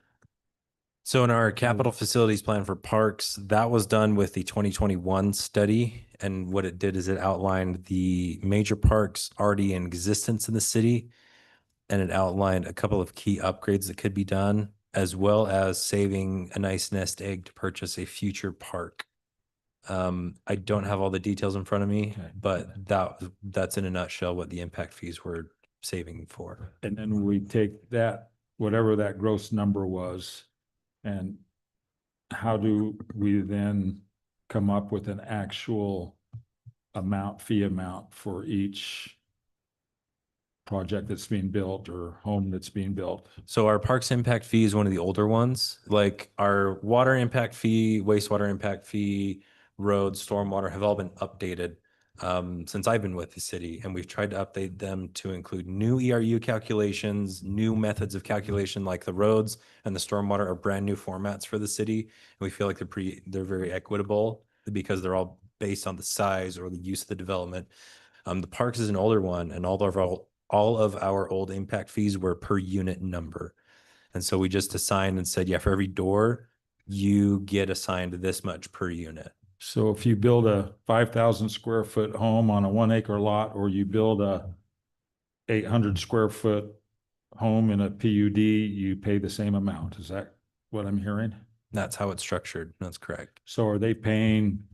So in our capital facilities plan for parks, that was done with the 2021 study. And what it did is it outlined the major parks already in existence in the city. And it outlined a couple of key upgrades that could be done, as well as saving a nice nest egg to purchase a future park. I don't have all the details in front of me, Okay. but that's in a nutshell what the impact fees were saving for. And then we take that, whatever that gross number was, and how do we then come up with an actual fee amount for each project that's being built or home that's being built? So our parks impact fee is one of the older ones, like our water impact fee, wastewater impact fee, roads, stormwater have all been updated since I've been with the city, and we've tried to update them to include new ERU calculations, new methods of calculation, like the roads and the stormwater are brand new formats for the city. And we feel like they're very equitable because they're all based on the size or the use of the development. The parks is an older one, and all of our old impact fees were per unit number. And so we just assigned and said, yeah, for every door, you get assigned this much per unit. So if you build a 5,000 square foot home on a 1 acre lot, or you build a 800 square foot home in a PUD, you pay the same amount. Is that what I'm hearing? That's how it's structured. That's correct. So are they paying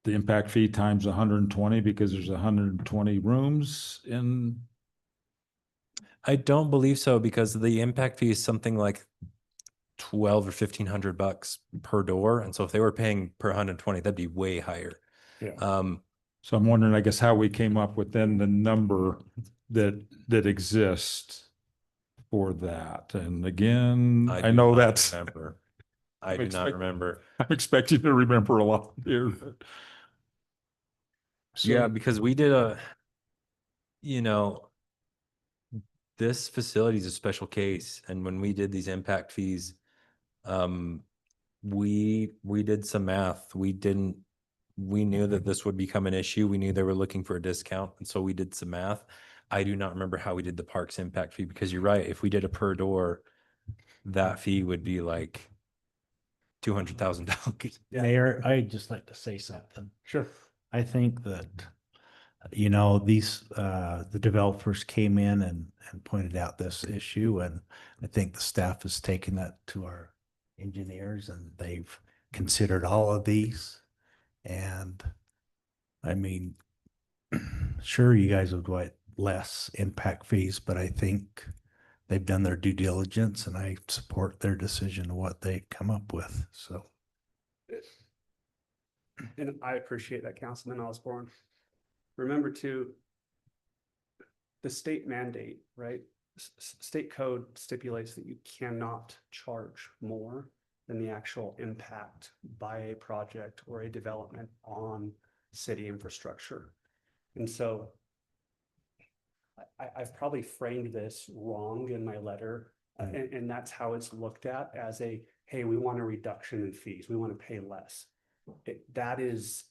the impact fee times 120 because there's 120 rooms in? I don't believe so, because the impact fee is something like 12 or $1,500 per door. And so if they were paying per 120, that'd be way higher. Yeah. So I'm wondering, I guess, how we came up with then the number that exists for that. And again, I do know not that's, remember. I I'm do not expect- remember. I'm expecting to remember a lot here. Yeah, So, because we did you know, this facility is a special case. And when we did these impact fees, we did some math. We knew that this would become an issue. We knew they were looking for a discount. And so we did some math. I do not remember how we did the parks impact fee, because you're right. If we did a per door, that fee would be like $200,000. Mayor, I'd just like to say something. Sure. I think that, the developers came in and pointed out this issue, and I think the staff has taken that to our engineers, and they've considered all of these. And I mean, sure, you guys would want less impact fees, but I think they've done their due diligence, and I support their decision of what they come up with. So. And I appreciate that, Councilman Osborne. Remember too, the state mandate, right? State code stipulates that you cannot charge more than the actual impact by a project or a development on city infrastructure. And so I've probably framed this wrong in my letter, and that's how it's looked at, as a, hey, we want a reduction in fees. We want to pay less. That is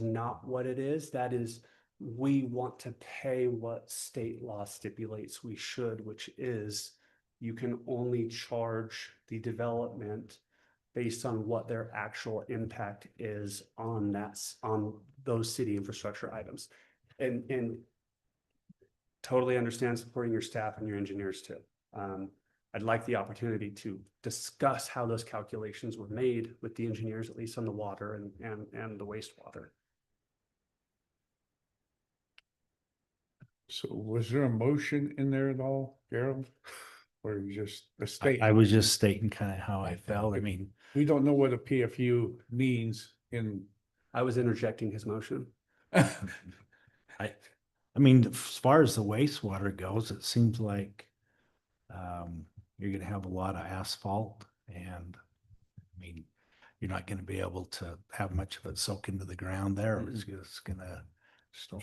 not what it is. That is, we want to pay what state law stipulates we should, which is you can only charge the development based on what their actual impact is on those city infrastructure items. And totally understand supporting your staff and your engineers too. I'd like the opportunity to discuss how those calculations were made with the engineers, at least on the water and the wastewater. So was there a motion in there at all, Gerald? Or you just a I statement? was just stating kind of how I felt. I mean, We don't know what a PFU means in. I was interjecting his motion. I mean, as far as the wastewater goes, it seems like you're gonna have a lot of asphalt, and I mean, you're not gonna be able to have much of it soak into the ground there. It's just gonna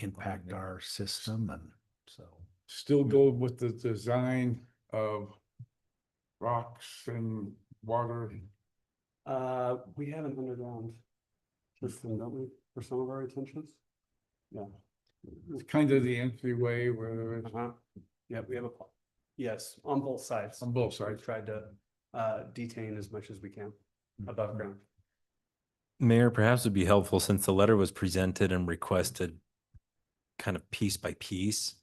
impact our system, and so. Still go with the design of rocks and water. We have an underground system, don't we, for some of our retentions? Yeah. It's kind of the entryway where it's Yeah, we have yes, on both sides. on both We've sides. tried to detain as much as we can above ground. Mayor, perhaps it'd be helpful, since the letter was presented and requested kind of piece by piece.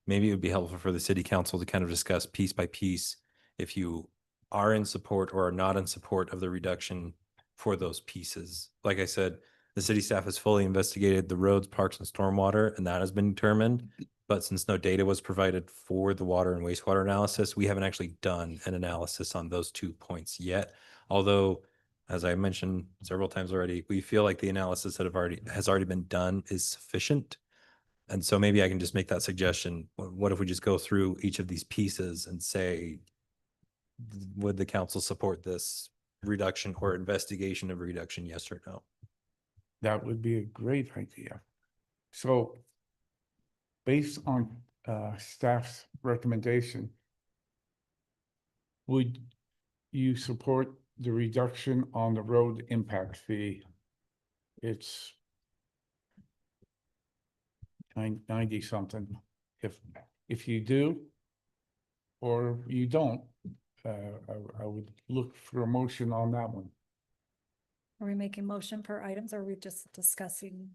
Maybe it would be helpful for the city council to kind of discuss piece by piece if you are in support or are not in support of the reduction for those pieces. Like I said, the city staff has fully investigated the roads, parks, and stormwater, and that has been determined. But since no data was provided for the water and wastewater analysis, we haven't actually done an analysis on those 2 points yet. Although, as I mentioned several times already, we feel like the analysis that has already been done is sufficient. And so maybe I can just make that suggestion. What if we just go through each of these pieces and say, would the council support this reduction or investigation of reduction, yes or no? That would be a great idea. So based on staff's recommendation, would you support the reduction on the road impact fee? It's 90 something. If you do, or you don't, I would look for a motion on that one. Are we making motion per items or are we just discussing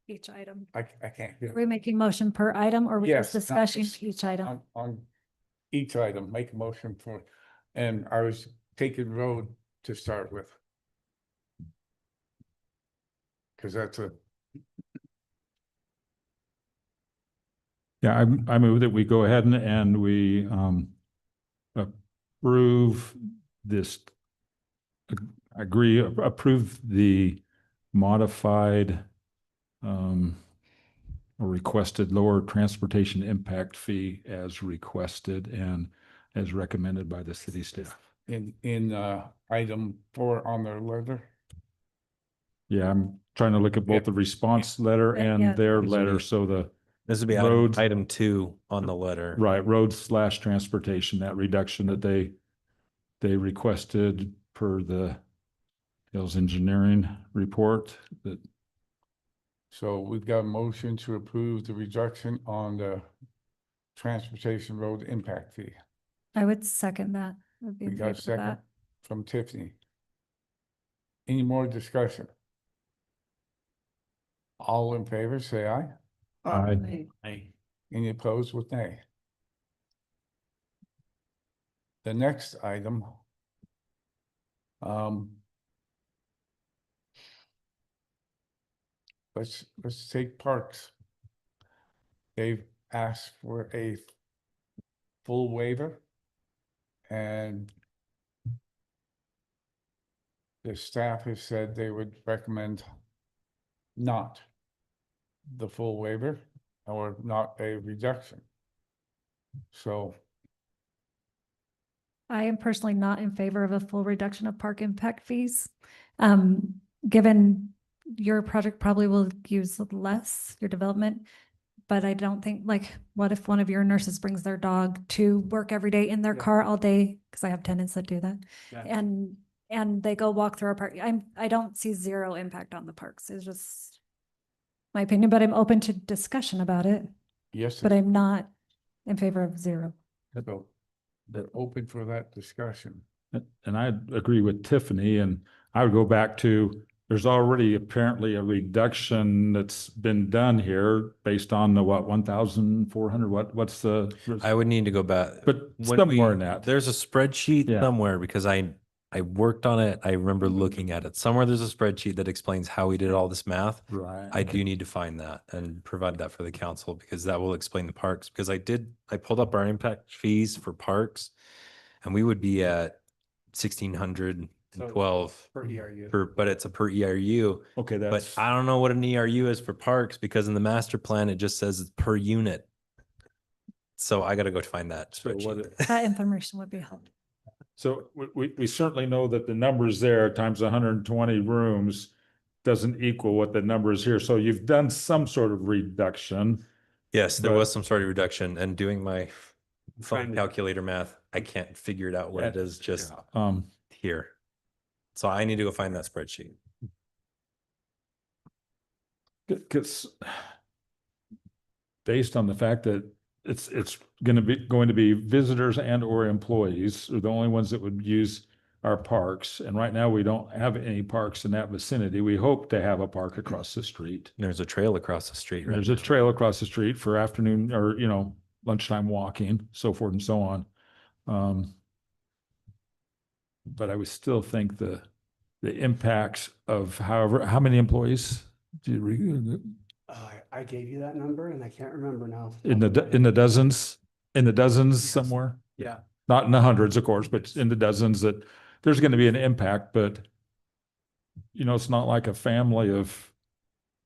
each item? I can't hear. Are we making motion per item or are we Yes, just not discussing just each item? On each item, make a motion for, and I was taking road to start with. Cause that's a, Yeah, I move that we go ahead and we approve this, approve the modified or requested lower transportation impact fee as requested and as recommended by the city staff. in item 4 on their letter. Yeah, I'm trying to look at both the response letter Yeah. and their letter, so the This would be Roads. item 2 on the letter. right, road/transportation, that reduction that they requested per the Hills Engineering report that So we've got a motion to approve the reduction on the transportation road impact fee. I would second that. I'd be We in got a favor of second that. from Tiffany. Any more discussion? All in favor, say aye. Aye. Any opposed with nay? The next item. Let's take parks. They've asked for a full waiver. And the staff has said they would recommend not the full waiver or not a reduction. So I am personally not in favor of a full reduction of park impact fees. Given your project probably will use less, your development, but I don't think, like, what if one of your nurses brings their dog to work every day in their Yeah. car all day? Because I have tenants that do that. Yeah. And they go walk through our park. I don't see zero impact on the parks. It's just my opinion, but I'm open to discussion about it, yes, but I'm not in favor of zero. so they're open for that discussion. And I agree with Tiffany, and I would go back to, there's already apparently a reduction that's been done here based on the what, 1,400, what's the? I would need to go back. But When somewhere in that. There's a spreadsheet Yeah. somewhere because I worked on it. I remember looking at it. Somewhere there's a spreadsheet that explains how we did all this math. Right. I do need to find that and provide that for the council because that will explain the parks. Because I pulled up our impact fees for parks and we would be at 1,612 Per ERU. but it's a per ERU. Okay, But that's, I don't know what an ERU is for parks because in the master plan, it just says it's per unit. So I got to go find that So what spreadsheet. That information would be helpful. so we certainly know that the numbers there times 120 rooms doesn't equal what the number is here. So you've done some sort of reduction. Yes, there But- was some sort of reduction and doing my Trying phone to- calculator math, I can't figure it out what it is just here. So I need to go find that spreadsheet. Because based on the fact that it's going to be visitors and or employees are the only ones that would use our parks. And right now we don't have any parks in that vicinity. We hope to have a park across the street. There's a trail across the street. Right? There's a trail across the street for afternoon or, lunchtime walking, so forth and so on. But I would still think the impacts of how many employees do you I gave you that number and I can't remember now. in the dozens, somewhere? Yeah. Not in the hundreds, of course, but in the dozens that there's going to be an impact, but it's not like a family of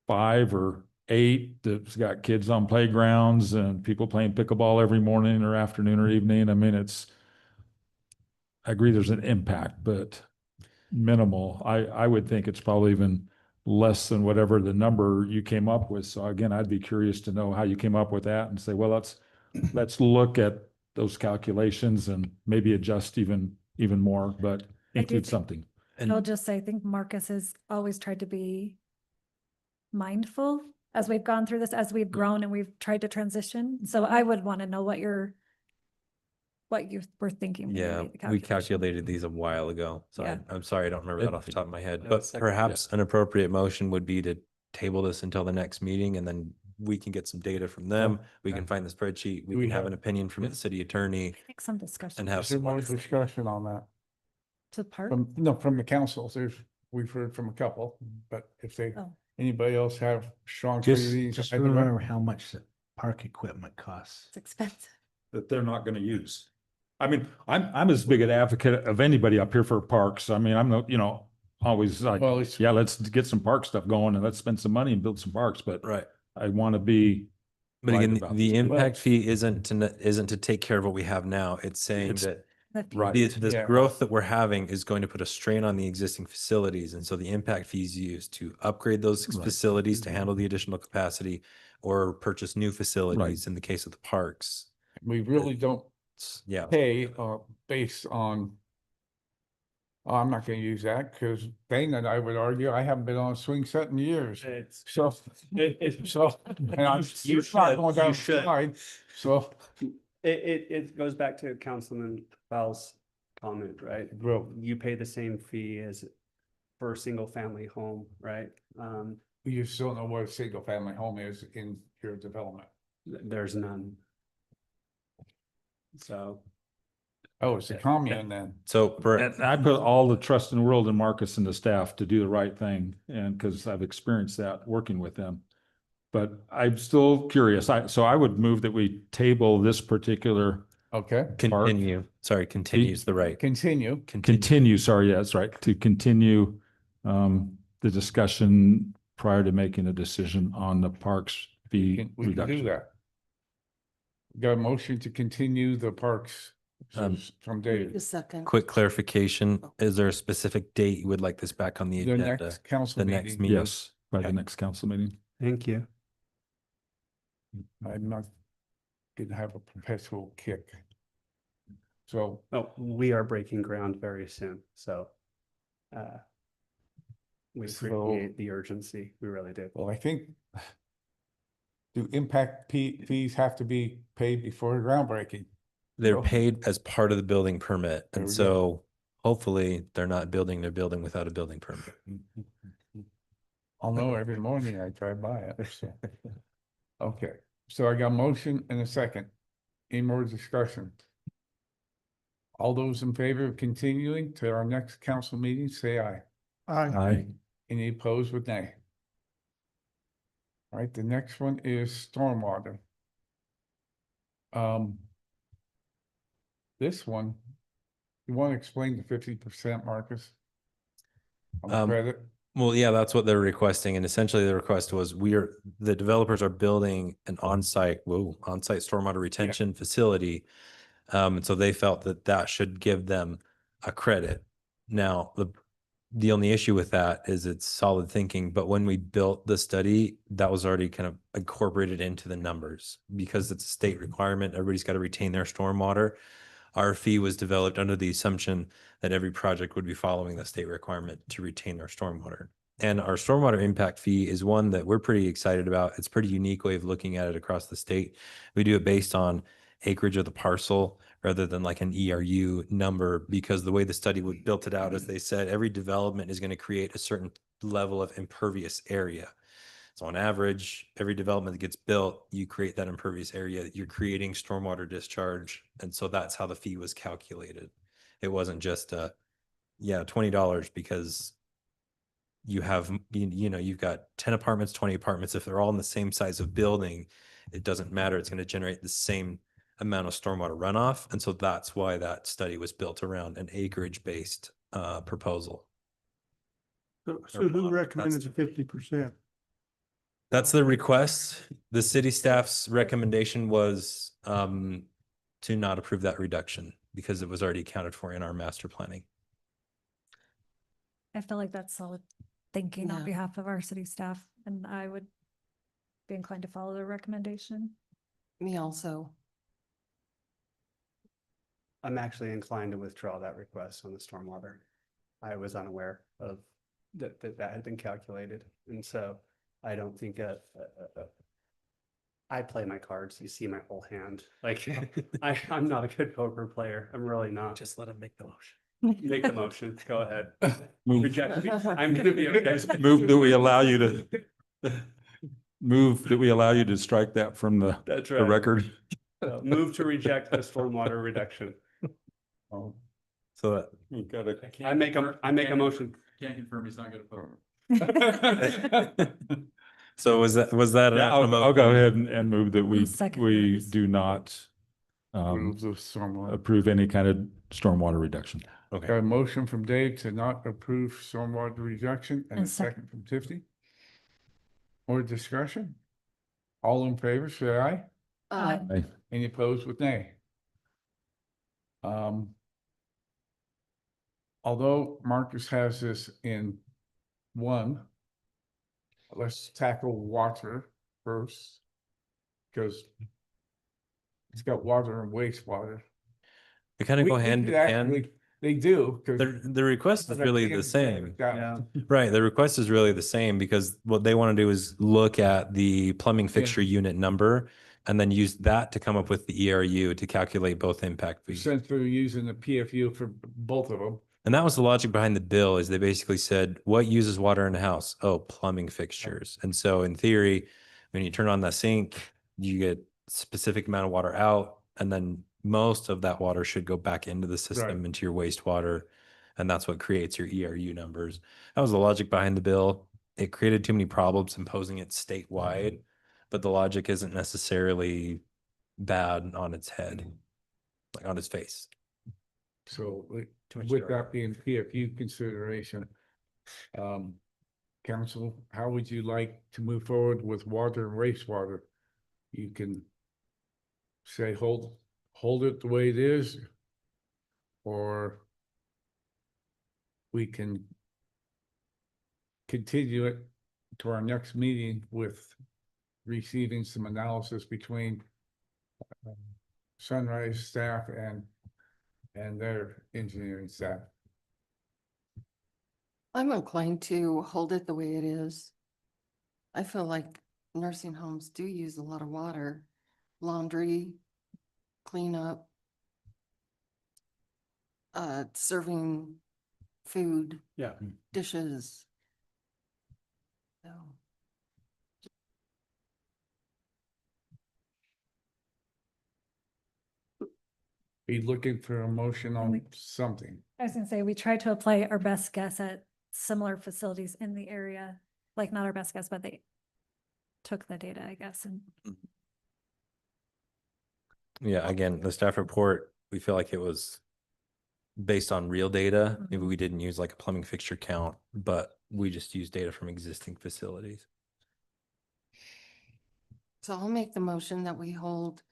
5 or 8 that's got kids on playgrounds and people playing pickleball every morning or afternoon or evening. I mean, I agree there's an impact, but minimal. I would think it's probably even less than whatever the number you came up with. So again, I'd be curious to know how you came up with that and say, well, let's look at those calculations and maybe adjust even more, but include think- something. I'll just say, I think Marcus has always tried to be mindful as we've gone through this, as we've grown and we've tried to transition. So I would want to know what what you were thinking. when you Yeah, made the we calculation. calculated these a while ago, so Yeah. I'm sorry, I don't remember that off the top of my head, Yeah, but it's like- perhaps an appropriate motion would be to table this until the next meeting, and then we can get some data from them. We can find the spreadsheet, we We can have have- an opinion from the city attorney I think some discussion. and have Is there some. more discussion on that? To the park. From the councils, we've heard from a couple, but if they, Oh. anybody else have strong Just, feelings? just I think- remember how much the park equipment costs. It's expensive. That they're not gonna use. I mean, I'm as big an advocate of anybody up here for parks. I mean, I'm not, always like, Well, it's- yeah, let's get some park stuff going and let's spend some money and build some parks, but Right. I want to be. But right again, about the this. impact fee isn't to take care of what we have now. It's saying It's- that The fee. Right. this Yeah. growth that we're having is going to put a strain on the existing facilities. And so the impact fees used to upgrade those Right. facilities to handle the additional capacity or purchase new facilities in the case of the parks. We really don't Yeah. pay, based on. Oh, I'm not gonna use that, because Dana and I would argue, I haven't been on a swing set in years. It's, So, so, and I'm, You it's not should, going down you the should. slide, so. it goes back to Councilman Fowles' comment, right? Well, You pay the same fee as for a single family home, right? you still don't know what a single family home is in your development. There's none. So. Oh, it's a commune then. So for, And I put all the trust in the world in Marcus and the staff to do the right thing, and because I've experienced that working with them. But I'm still curious. So I would move that we table this particular Okay, continues the right. continue. continue, sorry, yeah, that's right, to continue the discussion prior to making a decision on the parks fee We can do reduction. that. Got a motion to continue the parks from Dave. The second. Quick clarification, is there a specific date you would like this back on the The agenda? next council The next meeting. meeting. Yes, by the next council meeting. Thank you. I'm not gonna have a perpetual kick. So, Oh, we are breaking ground very soon, so. We So- appreciate the urgency, we really do. well, I think. Do impact fees have to be paid before groundbreaking? They're Oh. paid as part of the building permit, There and we go. so hopefully they're not building their building without a building permit. I'll know every morning I drive by it, so. Okay, so I got a motion and a second. Any more discussion? All those in favor of continuing to our next council meeting, say aye. Aye. Any opposed with nay? All right, the next one is stormwater. This one, you want to explain the 50%, Marcus? On the credit? Well, yeah, that's what they're requesting. And essentially the request was the developers are building an on-site stormwater retention facility. And so they felt that that should give them a credit. Now, the only issue with that is it's solid thinking, but when we built the study, that was already kind of incorporated into the numbers because it's a state requirement. Everybody's got to retain their stormwater. Our fee was developed under the assumption that every project would be following the state requirement to retain their stormwater. And our stormwater impact fee is one that we're pretty excited about. It's a pretty unique way of looking at it across the state. We do it based on acreage of the parcel rather than like an ERU number, because the way the study would built it out is they said every development is going to create a certain level of impervious area. So on average, every development that gets built, you create that impervious area, you're creating stormwater discharge. And so that's how the fee was calculated. It wasn't just $20 because you have, you've got 10 apartments, 20 apartments. If they're all in the same size of building, it doesn't matter. It's going to generate the same amount of stormwater runoff. And so that's why that study was built around an acreage-based proposal. So who recommended the 50%? That's the request. The city staff's recommendation was to not approve that reduction because it was already accounted for in our master planning. I feel like that's solid thinking on Yeah. behalf of our city staff, and I would be inclined to follow their recommendation. Me also. I'm actually inclined to withdraw that request on the stormwater. I was unaware of that had been calculated, and so I don't think I play my cards. You see my whole hand. Like, I'm not a good poker player. I'm really not. Just let him make the motion. Make the motion. Go ahead. Move, Reject me. I'm gonna be okay. move that we allow you to, move that we allow you to strike that from That's the right. record. Move to reject the stormwater reduction. Oh, So that, we've got to. I make a motion. Can't confirm he's not gonna vote. so was that? Yeah, I'll go ahead and move that I'll second we this. do not Approve the stormwater. approve any kind of stormwater reduction. Okay. Got a motion from Dave to not approve stormwater reduction and a And second. second from Tiffany. More discussion? All in favor, say aye. Aye. Any opposed with nay? Although Marcus has this in one, let's tackle water first. Because it's got water and wastewater. They kind of go We hand could in hand. actually- They do. 'Cause- The request is really the same. Yeah. Right, the request is really the same because what they want to do is look at the plumbing fixture unit number and then use that to come up with the ERU to calculate both impact fees. Since they're using the PFU for both of them. And that was the logic behind the bill is they basically said, what uses water in a house? Oh, plumbing fixtures. And so in theory, when you turn on the sink, you get specific amount of water out and then most of that water should go back into the system, Right. into your wastewater. And that's what creates your ERU numbers. That was the logic behind the bill. It created too many problems imposing it statewide, but the logic isn't necessarily bad on its head, like on its face. So Too much with jargon. that being PFU consideration, council, how would you like to move forward with water and wastewater? You can say hold it the way it is, or we can continue it to our next meeting with receiving some analysis between Sunrise staff and their engineering staff. I'm inclined to hold it the way it is. I feel like nursing homes do use a lot of water, laundry, cleanup, serving food, Yeah. dishes. So, Be looking for a motion on something. I was gonna say, we tried to apply our best guess at similar facilities in the area, like not our best guess, but they took the data, I guess, and Yeah, again, the staff report, we feel like it was based on real data. Maybe Mhm. we didn't use like a plumbing fixture count, but we just used data from existing facilities. so I'll make the motion that we hold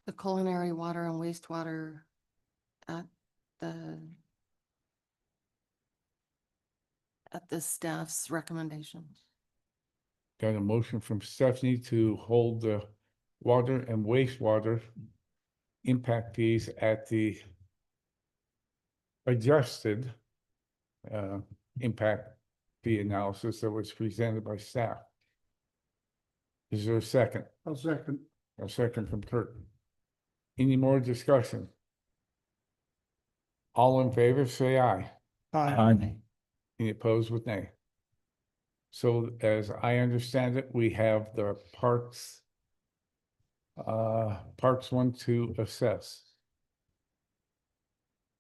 the culinary water and wastewater at the staff's recommendations. Got a motion from Stephanie to hold the water and wastewater impact fees at the adjusted impact fee analysis that was presented by staff. Is there a second? I'll second. A second from Kurt. Any more discussion? All in favor, say aye. Aye. Any opposed with nay? So as I understand it, we have the parks one to assess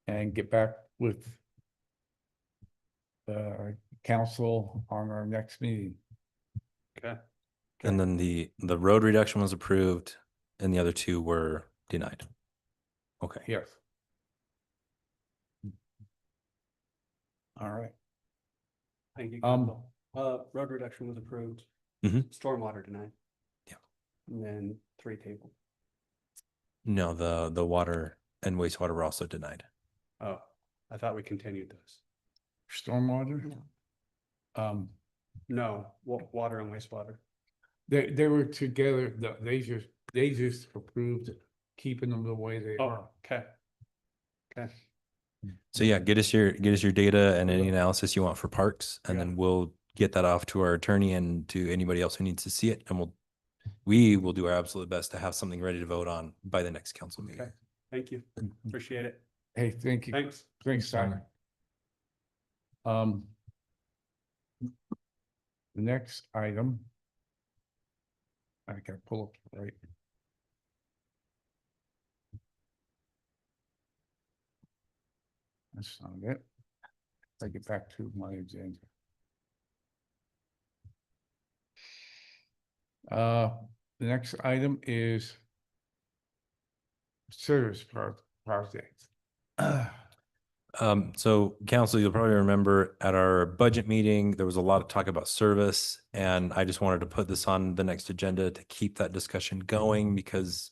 and get back with the council on our next meeting. Okay. And then the road reduction was approved and the other two were denied. Okay. Yes. All right. Thank you. Um, council. Road reduction was approved. Mhm. Stormwater denied. Yeah. And then 3 table. No, the water and wastewater were also denied. Oh, I thought we continued those. Stormwater, No. No, water and wastewater. they were together, they just approved keeping them the way they Oh, are. okay. Okay. So yeah, get us your data and any analysis you want for parks, and Yeah. then we'll get that off to our attorney and to anybody else who needs to see it, and we'll we will do our absolute best to have something ready to vote on by the next council meeting. Okay, thank you. Appreciate it. Hey, thank you. Thanks. Thanks, Tyler. The next item. I gotta pull up, right? That's not it. Take it back to my agenda. The next item is service project. So council, you'll probably remember at our budget meeting, there was a lot of talk about service, and I just wanted to put this on the next agenda to keep that discussion going because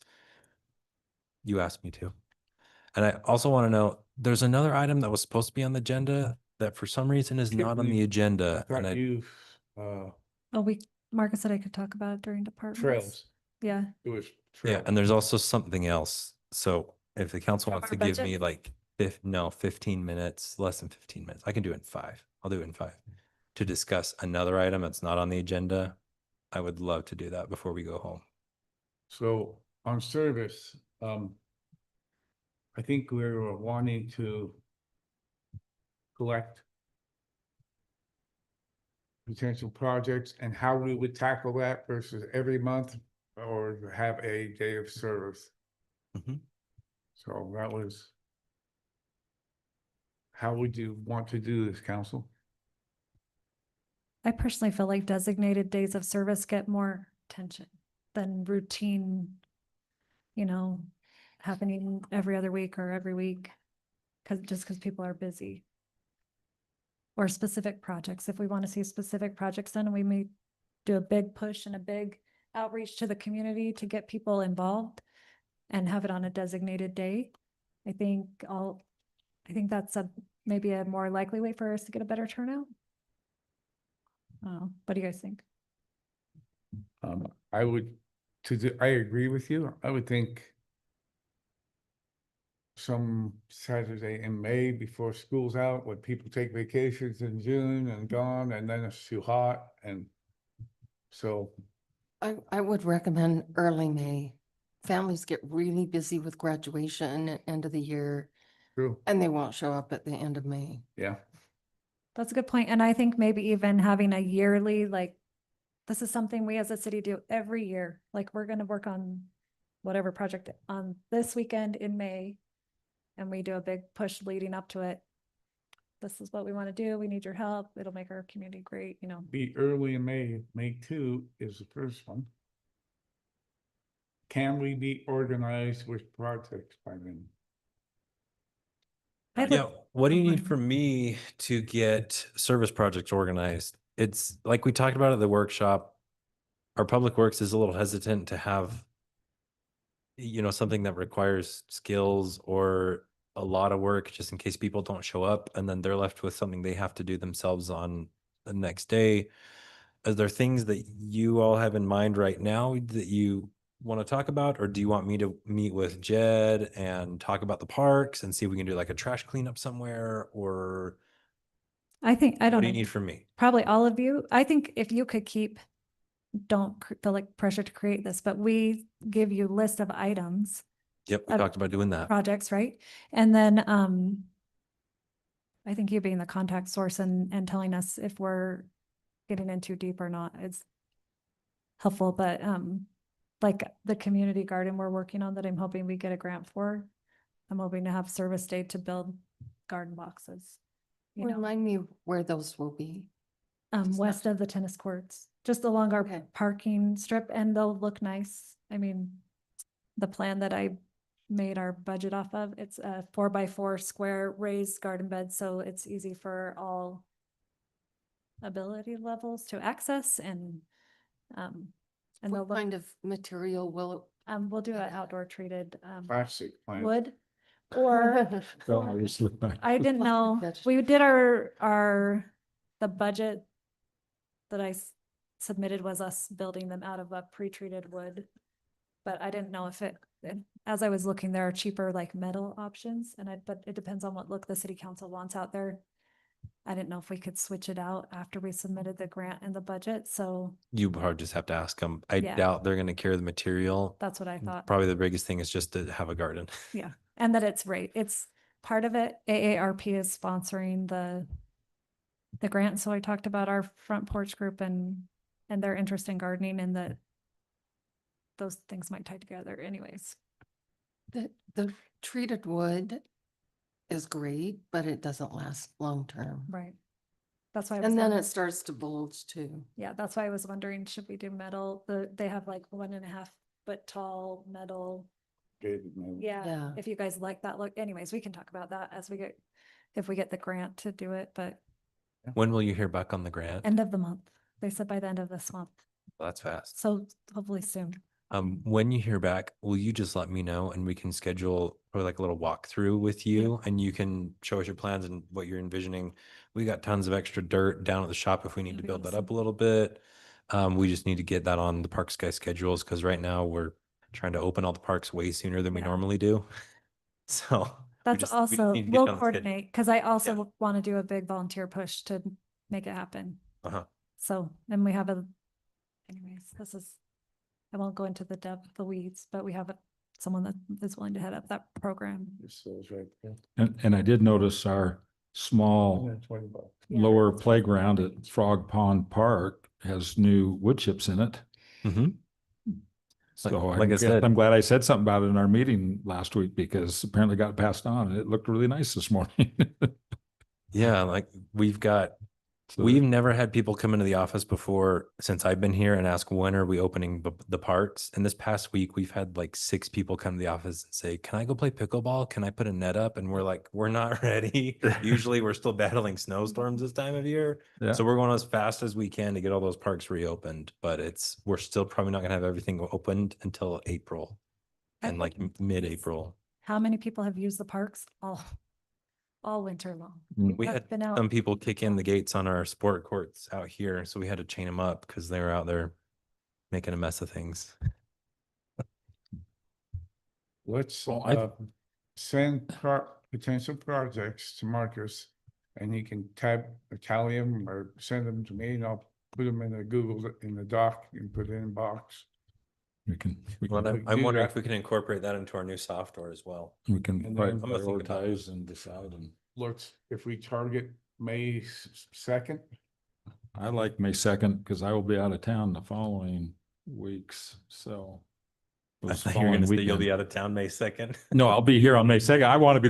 you asked me to. And I also want to know, there's another item that was supposed to be on the agenda that for some reason is not on the agenda. And Got I, you, Oh, Marcus said I could talk about it during departments. trails. Yeah. It was yeah, trails. and there's also something else. So if the council wants Our to give budget? me like 15 minutes, less than 15 minutes, I can do it in 5. I'll do it in 5 to discuss another item that's not on the agenda. I would love to do that before we go home. So on service, I think we were wanting to collect potential projects and how we would tackle that versus every month or have a day of service. Mhm. So that was, how would you want to do this, council? I personally feel like designated days of service get more attention than routine, happening every other week or every week. Just because people are busy. Or specific projects. If we want to see specific projects done, we may do a big push and a big outreach to the community to get people involved and have it on a designated day. I think that's maybe a more likely way for us to get a better turnout. Oh, what do you guys think? I would, I agree with you. I would think some Saturday in May before school's out, when people take vacations in June and gone, and then it's too hot, and so, I would recommend early May. Families get really busy with graduation at end of the year, true, and they won't show up at the end of May. yeah. That's a good point. And I think maybe even having a yearly, this is something we as a city do every year. Like, we're gonna work on whatever project on this weekend in May. And we do a big push leading up to it. This is what we want to do. We need your help. It'll make our community great, Be early in May, May 2 is the first one. Can we be organized with projects by then? Yeah, what do you Oh, need from me to get service projects organized? It's like we talked about at the workshop. Our public works is a little hesitant to have, something that requires skills or a lot of work just in case people don't show up and then they're left with something they have to do themselves on the next day. Are there things that you all have in mind right now that you want to talk about, or do you want me to meet with Jed and talk about the parks and see if we can do like a trash cleanup somewhere, or I think, I what don't do you know, need from me? probably all of you. I think if you could don't feel like pressure to create this, but we give you list of items, Yep, we of talked about doing that. projects, right? And then, I think you being the contact source and telling us if we're getting in too deep or not is helpful, but, like the community garden we're working on that I'm hoping we get a grant for. I'm hoping to have service day to build garden boxes. Remind me where those will be. West of the tennis courts, just along our Okay. parking strip, and they'll look nice. I mean, the plan that I made our budget off of, it's a 4x4 square raised garden bed, so it's easy for all ability levels to access and they'll What look, kind of material will we'll do an outdoor treated Plastic plant. wood. Or it? I didn't know, Gotcha. we did the budget that I submitted was us building them out of a pre-treated wood. But I didn't know if as I was looking, there are cheaper like metal options but it depends on what look the city council wants out there. I didn't know if we could switch it out after we submitted the grant and the budget, so You probably just have to ask them. I Yeah. doubt they're gonna carry the material. that's what I thought. Probably the biggest thing is just to have a garden. Yeah, and that it's right. It's part of it. AARP is sponsoring the grant. So I talked about our front porch group and their interest in gardening, and that those things might tie together anyways. The treated wood is great, but it doesn't last long term. Right. That's why I was And then wondering- it starts to bulge too. yeah, that's why I was wondering, should we do metal? They have like 1.5 foot tall metal. Gated metal. Yeah, Yeah. if you guys like that look, anyways, we can talk about that as if we get the grant to do it, but When will you hear back on the grant? end of the month. They said by the end of this month. That's fast. So hopefully soon. When you hear back, will you just let me know and we can schedule or like a little walkthrough with you and you can show us your plans and what you're envisioning. We got tons of extra dirt down at the shop if we need to That'd be build that awesome. up a little bit. We just need to get that on the parks guy schedules because right now we're trying to open all the parks way sooner than we Yeah. normally do. So. we That's just also, need to get we'll you on the schedule. coordinate, because I also want to do a big volunteer push to make it happen. Uh-huh. So, and we have anyways, I won't go into the weeds, but we have someone that is willing to head up that program. This is right there. And I did notice our small $120. Yeah. lower playground at Frog Pond Park has new wood chips in it. Mhm. So like I said- I'm glad I said something about it in our meeting last week because apparently got passed on and it looked really nice this morning. Yeah, like we've got So we've never had people come into the office before since I've been here and ask, when are we opening the parks? And this past week, we've had like 6 people come to the office and say, can I go play pickleball? Can I put a net up? And we're like, we're not ready. Usually we're still battling snowstorms this time of year. Yeah. So we're going as fast as we can to get all those parks reopened, but we're still probably not gonna have everything opened until April and like mid-April. How many people have used the parks all winter long? We I've had been out. some people kick in the gates on our sport courts out here, so we had to chain them up because they were out there making a mess of things. Let's Well, I- send potential projects to Marcus and he can tally them or send them to me and I'll put them in the doc and put it in a box. we can Well, we I'm do wondering that. if we can incorporate that into our new software as well. we can And then- prioritize and decide. And If we target May 2nd, I like May 2nd because I will be out of town the following weeks. So. I those thought you were gonna following say you'll be weekend- out of town May 2nd. No, I'll be here on May 2nd. I want to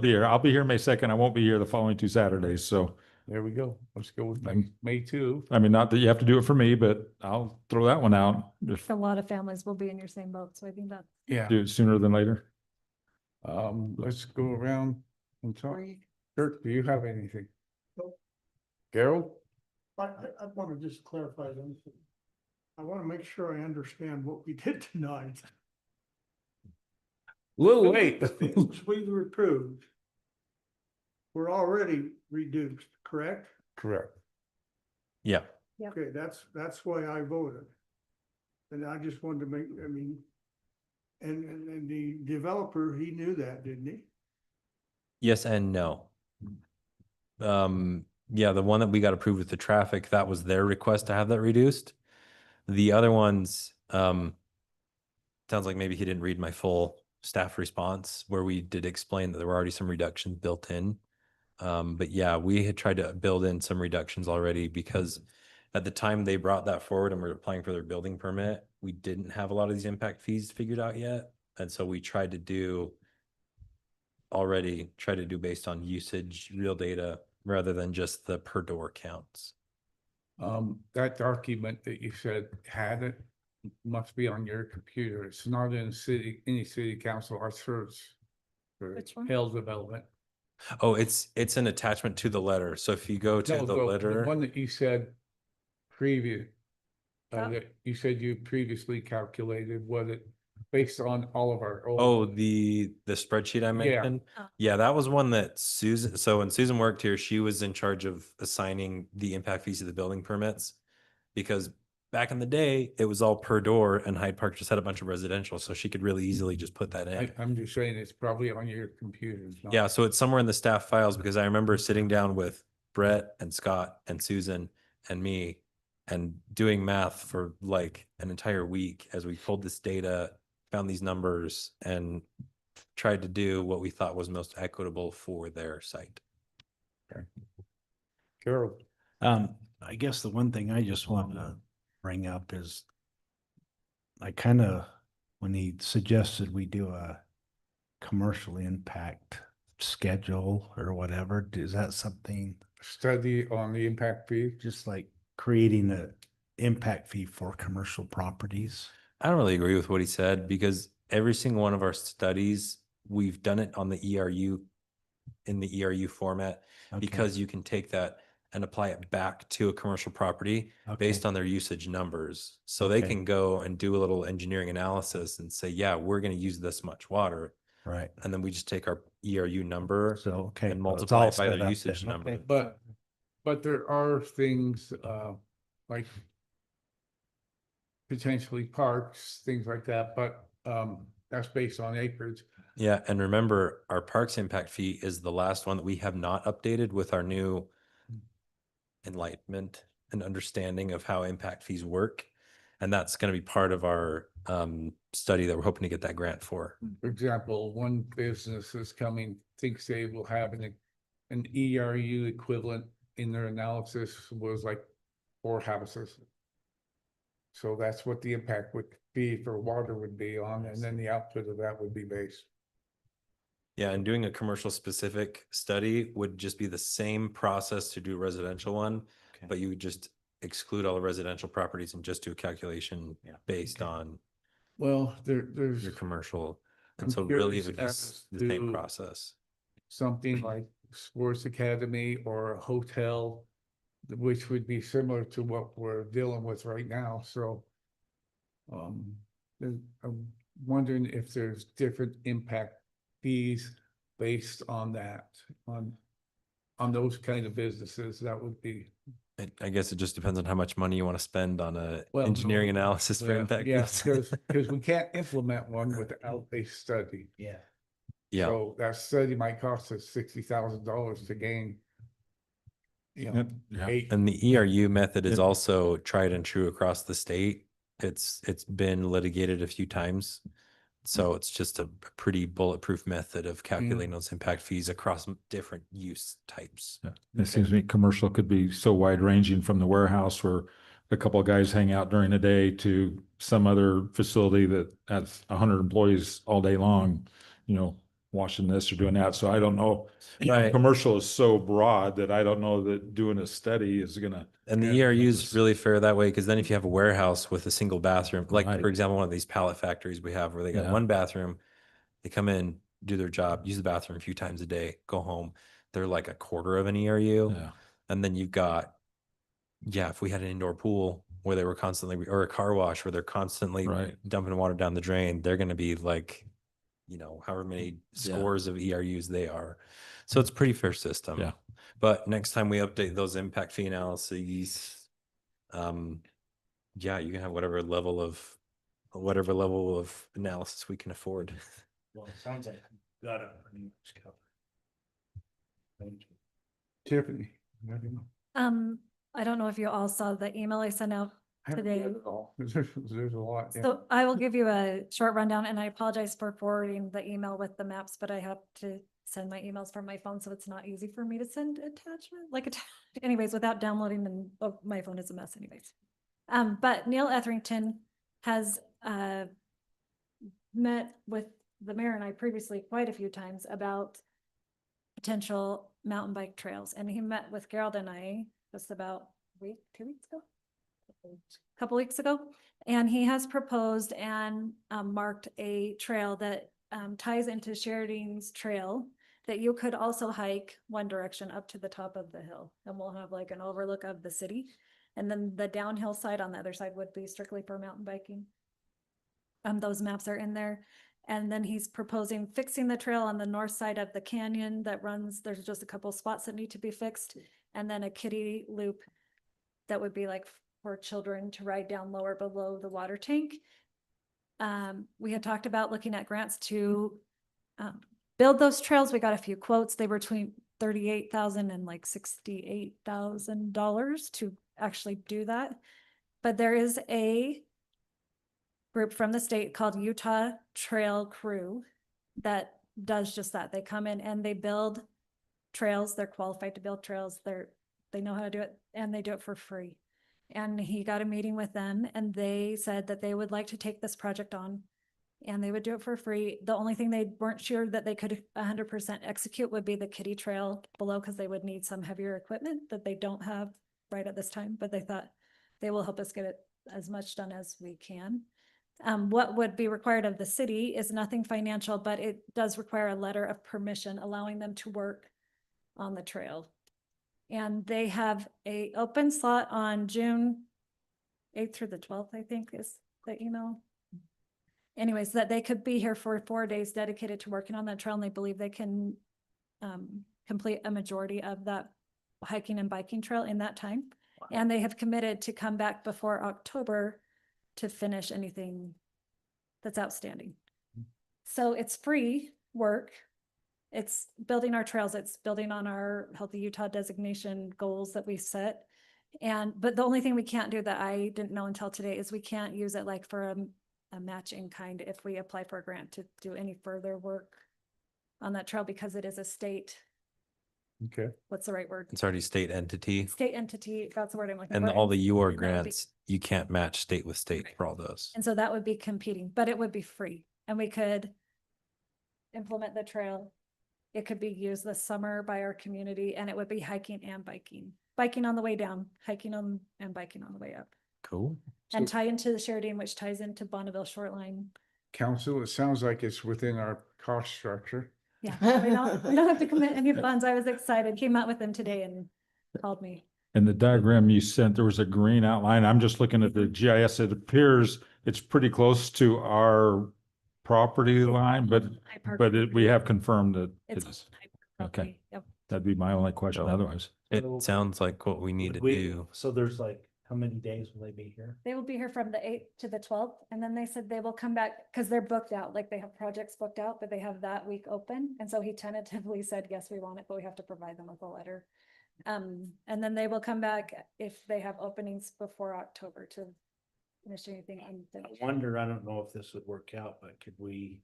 be here. I'll be here May 2nd. I won't be here the following 2 Saturdays. So, there we go. Let's go with Mm. May 2. I mean, not that you have to do it for me, but I'll throw that one out if A lot of families will be in your same boat, so I think that Yeah. do it sooner than later. Let's go around and talk. Or you- Kurt, do you have anything? Nope. Gerald? I want to just clarify something. I want to make sure I understand what we did tonight. Little late. Things we approved were already reduced, correct? Correct. Yeah, Okay, that's why I voted. And I just wanted to make, I mean, and the developer, he knew that, didn't he? yes and no. Yeah, the one that we got approved with the traffic, that was their request to have that reduced. The other ones, sounds like maybe he didn't read my full staff response where we did explain that there were already some reductions built in. But yeah, we had tried to build in some reductions already because at the time they brought that forward and were applying for their building permit, we didn't have a lot of these impact fees figured out yet. And so we tried to do based on usage, real data, rather than just the per door counts. That document that you said had it must be on your computer. It's not in any city council or search for Which one? Hill Development. Oh, it's an attachment to the letter. So if you go to No, the letter, one that you said previous, That- that you said you previously calculated what it, based on all of our. old- oh, the spreadsheet I Yeah. mentioned. Oh. Yeah, that was one that Susan, so when Susan worked here, she was in charge of assigning the impact fees to the building permits. Because back in the day, it was all per door and Hyde Park just had a bunch of residential, so she could really easily just put that in. I'm just saying it's probably on your computers. not- Yeah, so it's somewhere in the staff files because I remember sitting down with Brett and Scott and Susan and me and doing math for like an entire week as we pulled this data, found these numbers, and tried to do what we thought was most equitable for their site. Carol. I guess the one thing I just want to bring up is I kind of, when he suggested we do a commercial impact schedule or whatever, is that something Study on the impact fee. just like creating a impact fee for commercial properties? I don't really agree with what he said because every single one of our studies, we've done it on the ERU in the ERU format Okay. because you can take that and apply it back to a commercial property based Okay. on their usage numbers. So they Okay. can go and do a little engineering analysis and say, yeah, we're going to use this much water. Right. And then we just take our ERU number So, okay. and well, it's multiply all it by set their up usage then. number. Okay. But there are things, like potentially parks, things like that, but, that's based on acreage. Yeah, and remember, our parks impact fee is the last one that we have not updated with our new enlightenment and understanding of how impact fees work. And that's going to be part of our study that we're hoping to get that grant for. For example, one business is coming, thinks they will have an ERU equivalent in their analysis was like 4 houses. So that's what the impact would be for water would be on, and then the output of that would be based. Yeah, and doing a commercial specific study would just be the same process to do a residential one, Okay. but you would just exclude all the residential properties and just do a calculation Yeah, based okay. on Well, there's your commercial. And I'm so really it curious would be as the same to- process. something like sports academy or a hotel, which would be similar to what we're dealing with right now, so. I'm wondering if there's different impact fees based on that, on those kind of businesses, that would be. I guess it just depends on how much money you want to spend on a Well, engineering no, analysis for Yeah, impact. yeah, fees. because we can't implement one without a study. Yeah. Yeah, So that study might cost us $60,000 to gain. You know, Yeah. eight, and the ERU method is It- also tried and true across the state. It's been litigated a few times. So it's just a pretty bulletproof method of calculating those impact fees across different use types. Yeah. It seems to me commercial could be so wide ranging from the warehouse where a couple of guys hang out during the day to some other facility that has 100 employees all day long, washing this or doing that. So I don't know. Right. Commercial is so broad that I don't know that doing a study is gonna. And the Yeah, ERU is that's- really fair that way, because then if you have a warehouse with a single bathroom, like Right. for example, one of these pallet factories we have where they got Yeah. one bathroom, they come in, do their job, use the bathroom a few times a day, go home. They're like a quarter of an ERU. Yeah. And then you've got, yeah, if we had an indoor pool where they were constantly, or a car wash where they're constantly Right. dumping water down the drain, they're going to be like, however many Yeah. scores of ERUs they are. So it's a pretty fair system. Yeah. But next time we update those impact fee analyses, yeah, you can have whatever level of analysis we can afford. Well, it sounds like you got it pretty much covered. Thank you. Tiffany. I don't know if you all saw the email I sent out today. There's a lot. yeah. So I will give you a short rundown, and I apologize for forwarding the email with the maps, but I have to send my emails from my phone, so it's not easy for me to send attachment, anyways, without downloading, and my phone is a mess anyways. But Neil Etherington has met with the mayor and I previously quite a few times about potential mountain bike trails, and he met with Gerald and I just about 2 weeks ago. Couple weeks ago, and he has proposed and marked a trail that ties into Sheridan's trail that you could also hike one direction up to the top of the hill, and we'll have like an overlook of the city, and then the downhill side on the other side would be strictly for mountain biking. Those maps are in there, and then he's proposing fixing the trail on the north side of the canyon that runs. There's just a couple spots that need to be fixed, and then a kiddie loop that would be like for children to ride down lower below the water tank. We had talked about looking at grants to build those trails. We got a few quotes. They were $38,000 and like $68,000 to actually do that. But there is a group from the state called Utah Trail Crew that does just that. They come in and they build trails. They're qualified to build trails. They know how to do it and they do it for free. And he got a meeting with them and they said that they would like to take this project on and they would do it for free. The only thing they weren't sure that they could 100% execute would be the kiddie trail below, because they would need some heavier equipment that they don't have right at this time, but they thought they will help us get it as much done as we can. What would be required of the city is nothing financial, but it does require a letter of permission allowing them to work on the trail. And they have a open slot on June 8th through the 12th, I think is the email. Anyways, that they could be here for 4 days dedicated to working on that trail, and they believe they can complete a majority of that hiking and biking trail in that time. And they have committed to come back before October to finish anything that's outstanding. So it's free work. It's building our trails. It's building on our Healthy Utah designation goals that we set. But the only thing we can't do that I didn't know until today is we can't use it like for a match in kind if we apply for a grant to do any further work on that trail, because it is a state, Okay. what's the right word? It's already state entity. State entity, that's the word I'm looking And for. all the UR that would be- grants, you can't match state with state Right. for all those. And so that would be competing, but it would be free and we could implement the trail. It could be used this summer by our community and it would be hiking and biking. Biking on the way down, hiking on and biking on the way up. Cool. And So- tie into the Sheridan, which ties into Bonneville Shoreline. Council, it sounds like it's within our cost structure. Yeah, we don't have to commit any funds. I was excited. Came out with them today and called me. In the diagram you sent, there was a green outline. I'm just looking at the GIS. It appears it's pretty close to our property line, but we have confirmed that it It's is. okay. Okay. Yep. That'd be my only question So- otherwise. It sounds like what we need to do. So there's like, how many days will they be here? They will be here from the 8th to the 12th, and then they said they will come back because they're booked out, like they have projects booked out, but they have that week open. And so he tentatively said, yes, we want it, but we have to provide them with a letter. And then they will come back if they have openings before October to finish anything I unfinished. wonder, I don't know if this would work out, but could we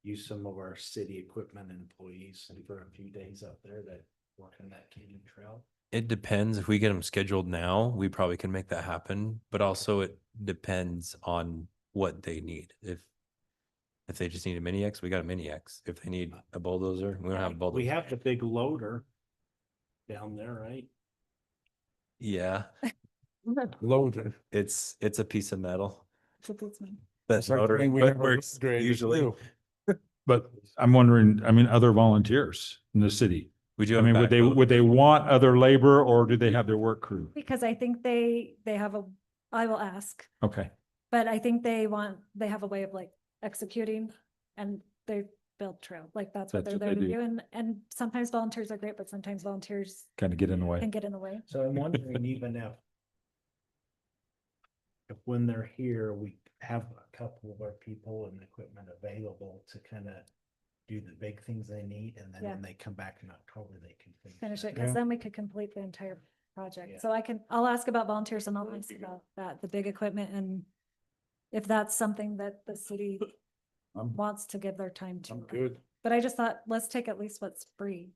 use some of our city equipment and employees for a few days up there that work on that canyon trail? It depends. If we get them scheduled now, we probably can make that happen, but also it depends on what they need. If they just need a mini X, we got a mini X. If they need a bulldozer, we don't have a bulldozer. We have the big loader down there, right? Yeah, Loaded. it's a piece of metal. So that's me. That's It's like motor, thing we but never works upgraded usually. to. But I'm wondering, I mean, other volunteers in the city. We do. I have mean, would they want other labor or do they have their work crew? Because I think they have I will ask, Okay. but I think they have a way of like executing and they build trail, like that's what That's they're what there they to do. do. And sometimes volunteers are great, but sometimes volunteers Kind of get in the way. can get in the way. So I'm wondering even if when they're here, we have a couple of our people and equipment available to kind of do the big things they need, and then Yeah. when they come back in October, they can Finish it, that. because then we could complete the entire project. Yeah. So I'll ask about volunteers and I'll ask about that, the big equipment, and if that's something that the city I'm, wants to give their time to. I'm good. But I just thought, let's take at least what's free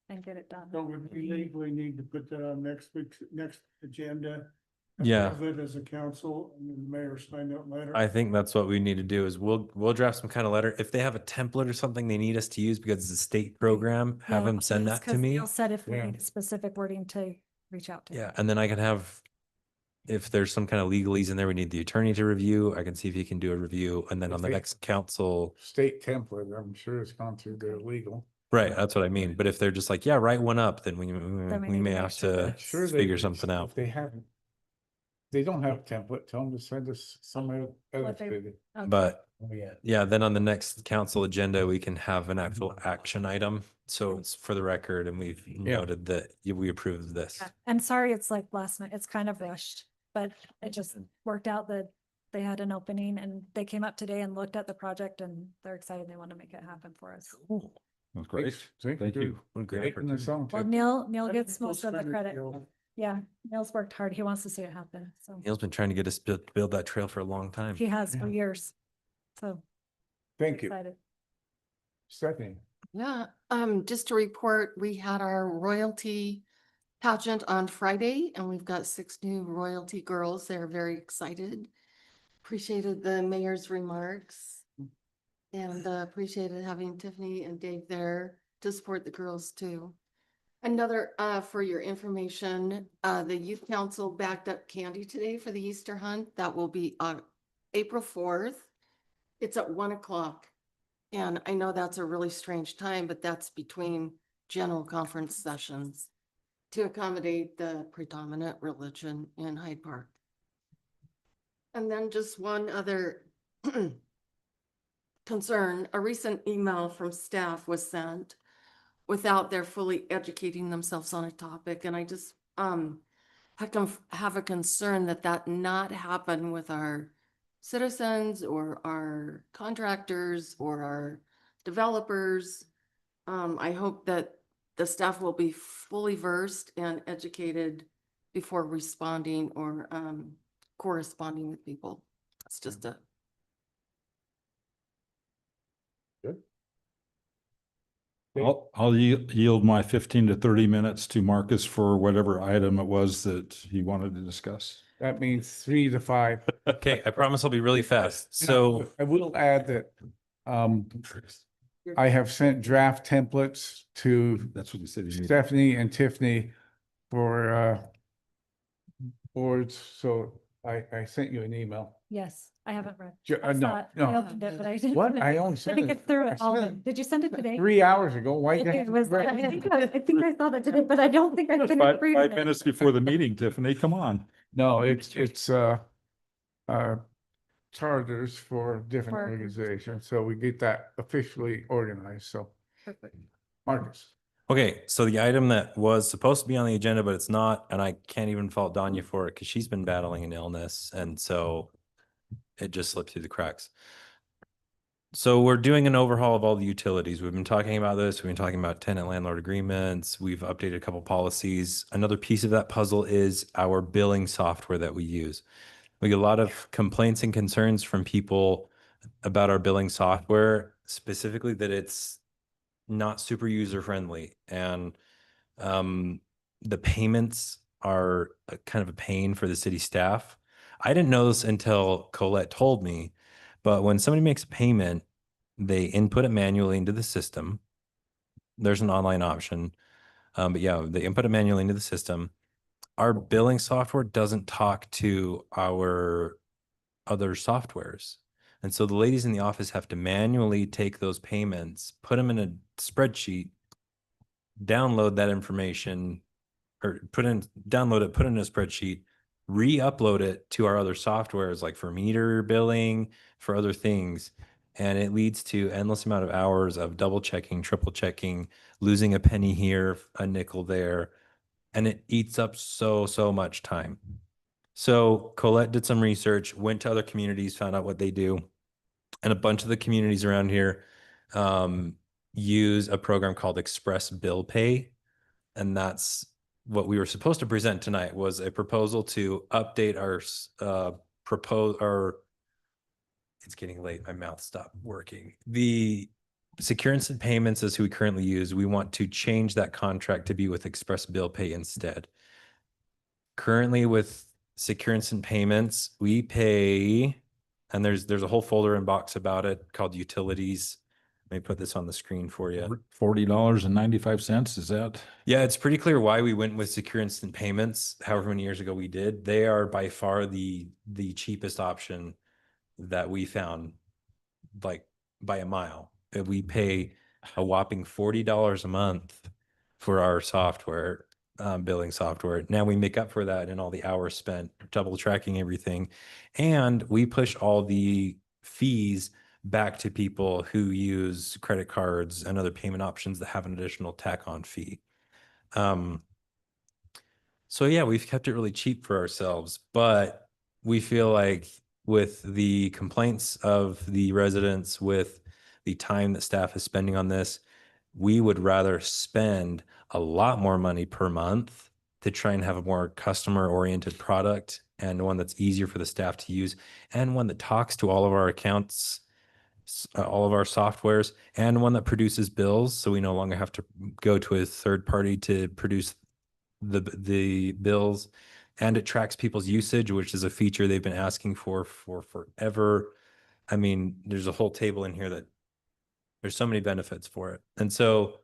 and get it done. So would we legally need to put that on next week's, next agenda? Yeah. Approve it as a council and then the mayor sign that letter? I think that's what we need to do is we'll draft some kind of letter. If they have a template or something they need us to use because it's a state program, have Yeah, them send just that to 'cause me. Neil said if we Yeah. need specific wording to reach out to. Yeah, and then I can have, if there's some kind of legalese in there, we need the attorney to review. I can see if he can do a review, and then on the Okay. next council, State template, I'm sure it's gone through the legal. right, that's what I mean. But if they're just like, yeah, write one up, then we we we need may to make have sure to that- Sure they figure can- something if out. They haven't. They don't have a template, tell them to send us some other What they- city. Okay. But Oh, yeah. yeah, then on the next council agenda, we can have an actual action item. So it's for the record, and we've noted that we approve this. Yeah. And sorry, it's like last night, it's kind of rushed, but it just worked out that they had an opening and they came up today and looked at the project and they're excited. They want to make it happen for us. That's great. See, Thank you. What a great Making the effort. song, Well, too. Neil gets most of the credit. Yeah, Neil's worked hard. He wants to see it happen. So Neil's been trying to get us to build that trail for a long time. he has for years. So Thank you. excited. Stephanie. Yeah, just to report, we had our royalty pageant on Friday and we've got 6 new royalty girls. They're very excited. Appreciated the mayor's remarks. And appreciated having Tiffany and Dave there to support the girls too. Another, for your information, the youth council backed up candy today for the Easter hunt. That will be on April 4th. It's at 1 o'clock. And I know that's a really strange time, but that's between general conference sessions to accommodate the predominant religion in Hyde Park. And then just one other concern, a recent email from staff was sent without their fully educating themselves on a topic, and I just have a concern that that not happen with our citizens or our contractors or our developers. I hope that the staff will be fully versed and educated before responding or corresponding with people. It's just a I'll yield my 15 to 30 minutes to Marcus for whatever item it was that he wanted to discuss. That means 3 to 5. Okay, I promise I'll be really fast. So I will add that, I have sent draft templates to That's what you said. you needed. Stephanie and Tiffany for, boards, so I sent you an email. Yes, I haven't read. I I saw it. I no. opened it, but I didn't. What? I only I sent didn't it. get through I it all. of sent it. Did you send it today? 3 hours ago. Why? Okay, didn't it was, you- I think I saw that today, but I don't think I Just finished reading Five it. minutes before the meeting, Tiffany, come on. No, it's charters for different For- organizations, so we get that officially organized, so. Perfect. Marcus. okay, so the item that was supposed to be on the agenda, but it's not, and I can't even fault Danya for it because she's been battling an illness, and so it just slipped through the cracks. So we're doing an overhaul of all the utilities. We've been talking about this. We've been talking about tenant landlord agreements. We've updated a couple policies. Another piece of that puzzle is our billing software that we use. We get a lot of complaints and concerns from people about our billing software, specifically that it's not super user friendly, and the payments are kind of a pain for the city staff. I didn't know this until Colette told me, but when somebody makes a payment, they input it manually into the system. There's an online option, but yeah, they input it manually into the system. Our billing software doesn't talk to our other softwares. And so the ladies in the office have to manually take those payments, put them in a spreadsheet, download that information, or download it, put it in a spreadsheet, re-upload it to our other softwares, like for meter billing, for other things. And it leads to endless amount of hours of double checking, triple checking, losing a penny here, a nickel there. And it eats up so much time. So Colette did some research, went to other communities, found out what they do. And a bunch of the communities around here use a program called Express Bill Pay. And that's what we were supposed to present tonight, was a proposal to update our it's getting late, my mouth stopped working. The Secure Instant Payments is who we currently use. We want to change that contract to be with Express Bill Pay instead. Currently with Secure Instant Payments, we pay, and there's a whole folder and box about it called Utilities. Let me put this on the screen for you. $40.95, is that? Yeah, it's pretty clear why we went with Secure Instant Payments, however many years ago we did. They are by far the cheapest option that we found, like by a mile. We pay a whopping $40 a month for our software, billing software. Now we make up for that in all the hours spent double tracking everything. And we push all the fees back to people who use credit cards and other payment options that have an additional tack on fee. So yeah, we've kept it really cheap for ourselves, but we feel like with the complaints of the residents, with the time that staff is spending on this, we would rather spend a lot more money per month to try and have a more customer oriented product and one that's easier for the staff to use and one that talks to all of our accounts, all of our softwares, and one that produces bills. So we no longer have to go to a third party to produce the bills, and it tracks people's usage, which is a feature they've been asking for forever. I mean, there's a whole table in here that there's so many benefits for it. And so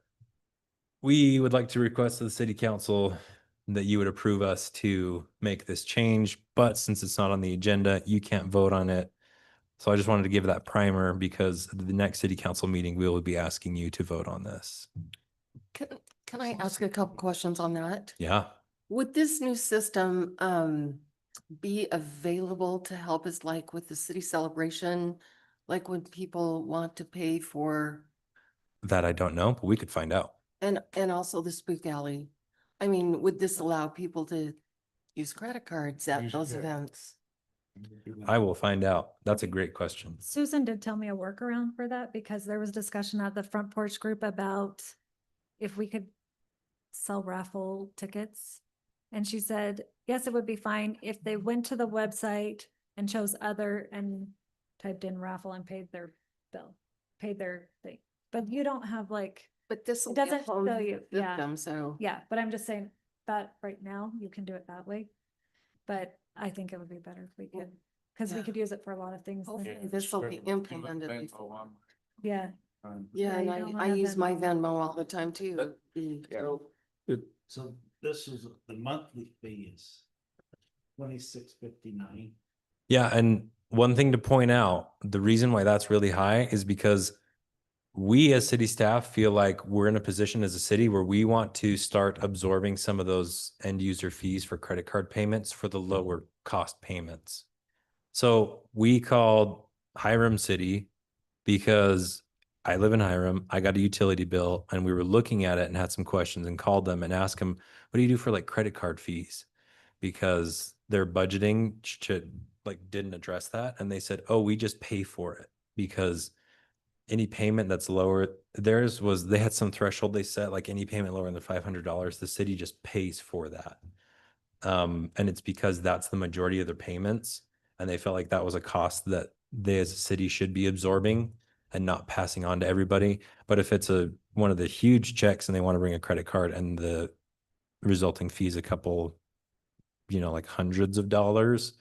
we would like to request to the city council that you would approve us to make this change, but since it's not on the agenda, you can't vote on it. So I just wanted to give that primer because the next city council meeting, we will be asking you to vote on this. Can I ask a couple questions on that? Yeah. Would this new system be available to help us like with the city celebration? Like when people want to pay for, That I don't know, but we could find out. and also the spook alley? I mean, would this allow people to use credit cards at Use those credit. events? I will find out. That's a great question. Susan did tell me a workaround for that because there was discussion at the front porch group about if we could sell raffle tickets. And she said, yes, it would be fine if they went to the website and chose other and typed in raffle and paid their bill, paid their thing. But you don't have like, But this will It be a doesn't phone show you, yeah. system, so. yeah, but I'm just saying that right now you can do it that way. But I think it would be better if we could, because we Yeah. could use it for a lot of things. Hopefully than- this will be implemented. before. Yeah, Yeah, Yeah, and you don't I wanna use my Venmo. Venmo all the time too. So this is, the monthly fee is $26.59. Yeah, and one thing to point out, the reason why that's really high is because we as city staff feel like we're in a position as a city where we want to start absorbing some of those end user fees for credit card payments for the lower cost payments. So we called Hiram City because I live in Hiram. I got a utility bill and we were looking at it and had some questions and called them and asked them, what do you do for like credit card fees? Because their budgeting should like didn't address that. And they said, oh, we just pay for it because any payment that's lower, theirs was, they had some threshold they set, like any payment lower than $500, the city just pays for that. And it's because that's the majority of their payments. And they felt like that was a cost that they as a city should be absorbing and not passing on to everybody. But if it's one of the huge checks and they want to bring a credit card and the resulting fees a couple, like hundreds of dollars,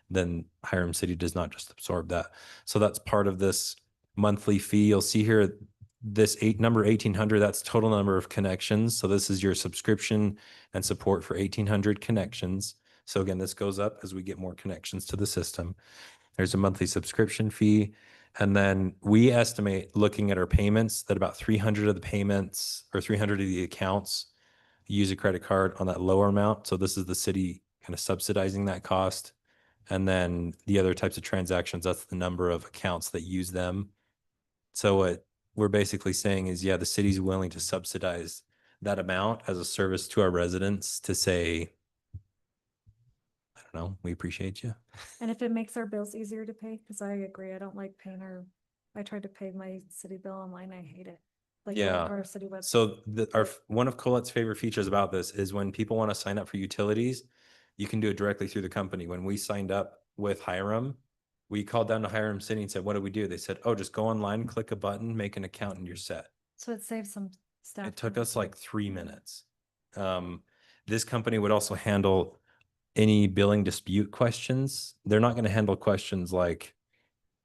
then Hiram City does not just absorb that. So that's part of this monthly fee. You'll see here this number 1,800, that's total number of connections. So this is your subscription and support for 1,800 connections. So again, this goes up as we get more connections to the system. There's a monthly subscription fee. And then we estimate, looking at our payments, that about 300 of the payments or 300 of the accounts use a credit card on that lower amount. So this is the city kind of subsidizing that cost. And then the other types of transactions, that's the number of accounts that use them. So what we're basically saying is, yeah, the city's willing to subsidize that amount as a service to our residents to say, I don't know, we appreciate you. and if it makes our bills easier to pay, because I agree, I don't like paying I tried to pay my city bill online, I hate it. Like going Yeah. to our city website. So one of Colette's favorite features about this is when people want to sign up for utilities, you can do it directly through the company. When we signed up with Hiram, we called down to Hiram City and said, what do we do? They said, oh, just go online, click a button, make an account, and you're set. So it saves some stuff. It took us like 3 minutes. This company would also handle any billing dispute questions. They're not going to handle questions like,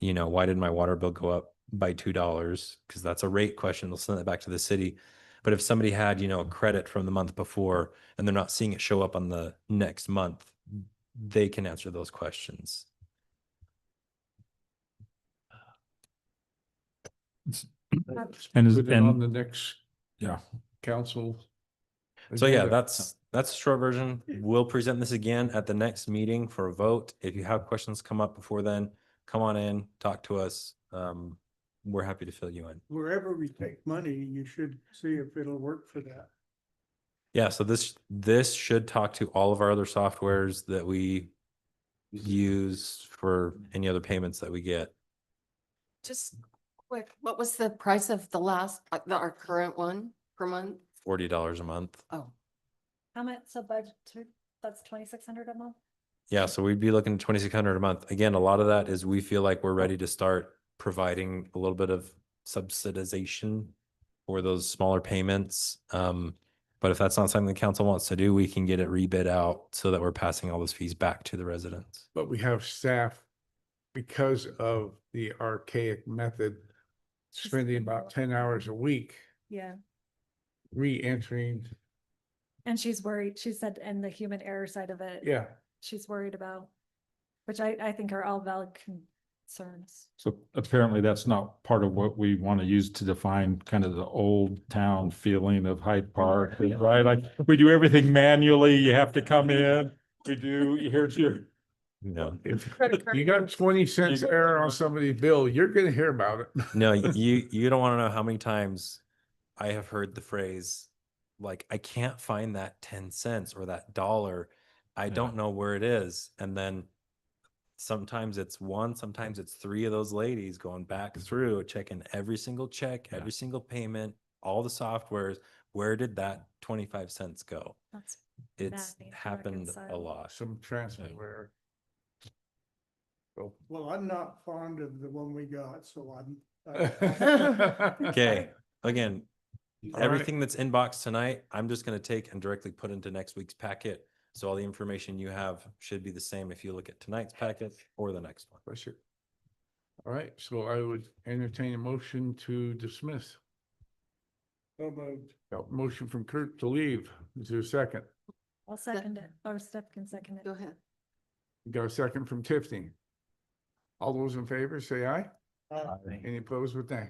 why did my water bill go up by $2? Because that's a rate question. They'll send it back to the city. But if somebody had, a credit from the month before and they're not seeing it show up on the next month, they can answer those questions. And Put it on the next yeah. council. So yeah, agenda. that's a short version. We'll present this again at the next meeting for a vote. If you have questions come up before then, come on in, talk to us. We're happy to fill you in. Wherever we take money, you should see if it'll work for that. Yeah, so this should talk to all of our other softwares that we use for any other payments that we get. Just Quick, what was the price of the last, our current one per month? $40 a month. Oh, How much, so budget, that's 2,600 a month? Yeah, so we'd be looking at 2,600 a month. Again, a lot of that is we feel like we're ready to start providing a little bit of subsidization for those smaller payments. But if that's not something the council wants to do, we can get it rebid out so that we're passing all those fees back to the residents. But we have staff, because of the archaic method, spending about 10 hours a week Yeah. re-entering. And she's worried, she said, and the human error side of it. Yeah, She's worried about, which I think are all valid concerns. So apparently that's not part of what we want to use to define kind of the old town feeling of Hyde Park, right? Like we do everything manually, you have to come in, here's your. No, if you got 20 cents error on somebody's bill, you're gonna hear about it. no, you don't want to know how many times I have heard the phrase, like, I can't find that 10 cents or that dollar. I don't know where it is. And then sometimes it's one, sometimes it's three of those ladies going back through, checking every single check, every single payment, all the softwares. Where did that 25 cents go? That's It's That needs to happened a reconcile. lot. Some transfer. So. Well, I'm not fond of the one we got, so Okay, again, All right. everything that's inbox tonight, I'm just gonna take and directly put into next week's packet. So all the information you have should be the same if you look at tonight's packet or the next one. For sure. All right, so I would entertain a motion to dismiss. So moved. Got a motion from Kurt to leave. Is there a second? I'll second it, or Steph can second it. go ahead. Got a second from Tiffany. All those in favor, say aye. Any opposed with nay?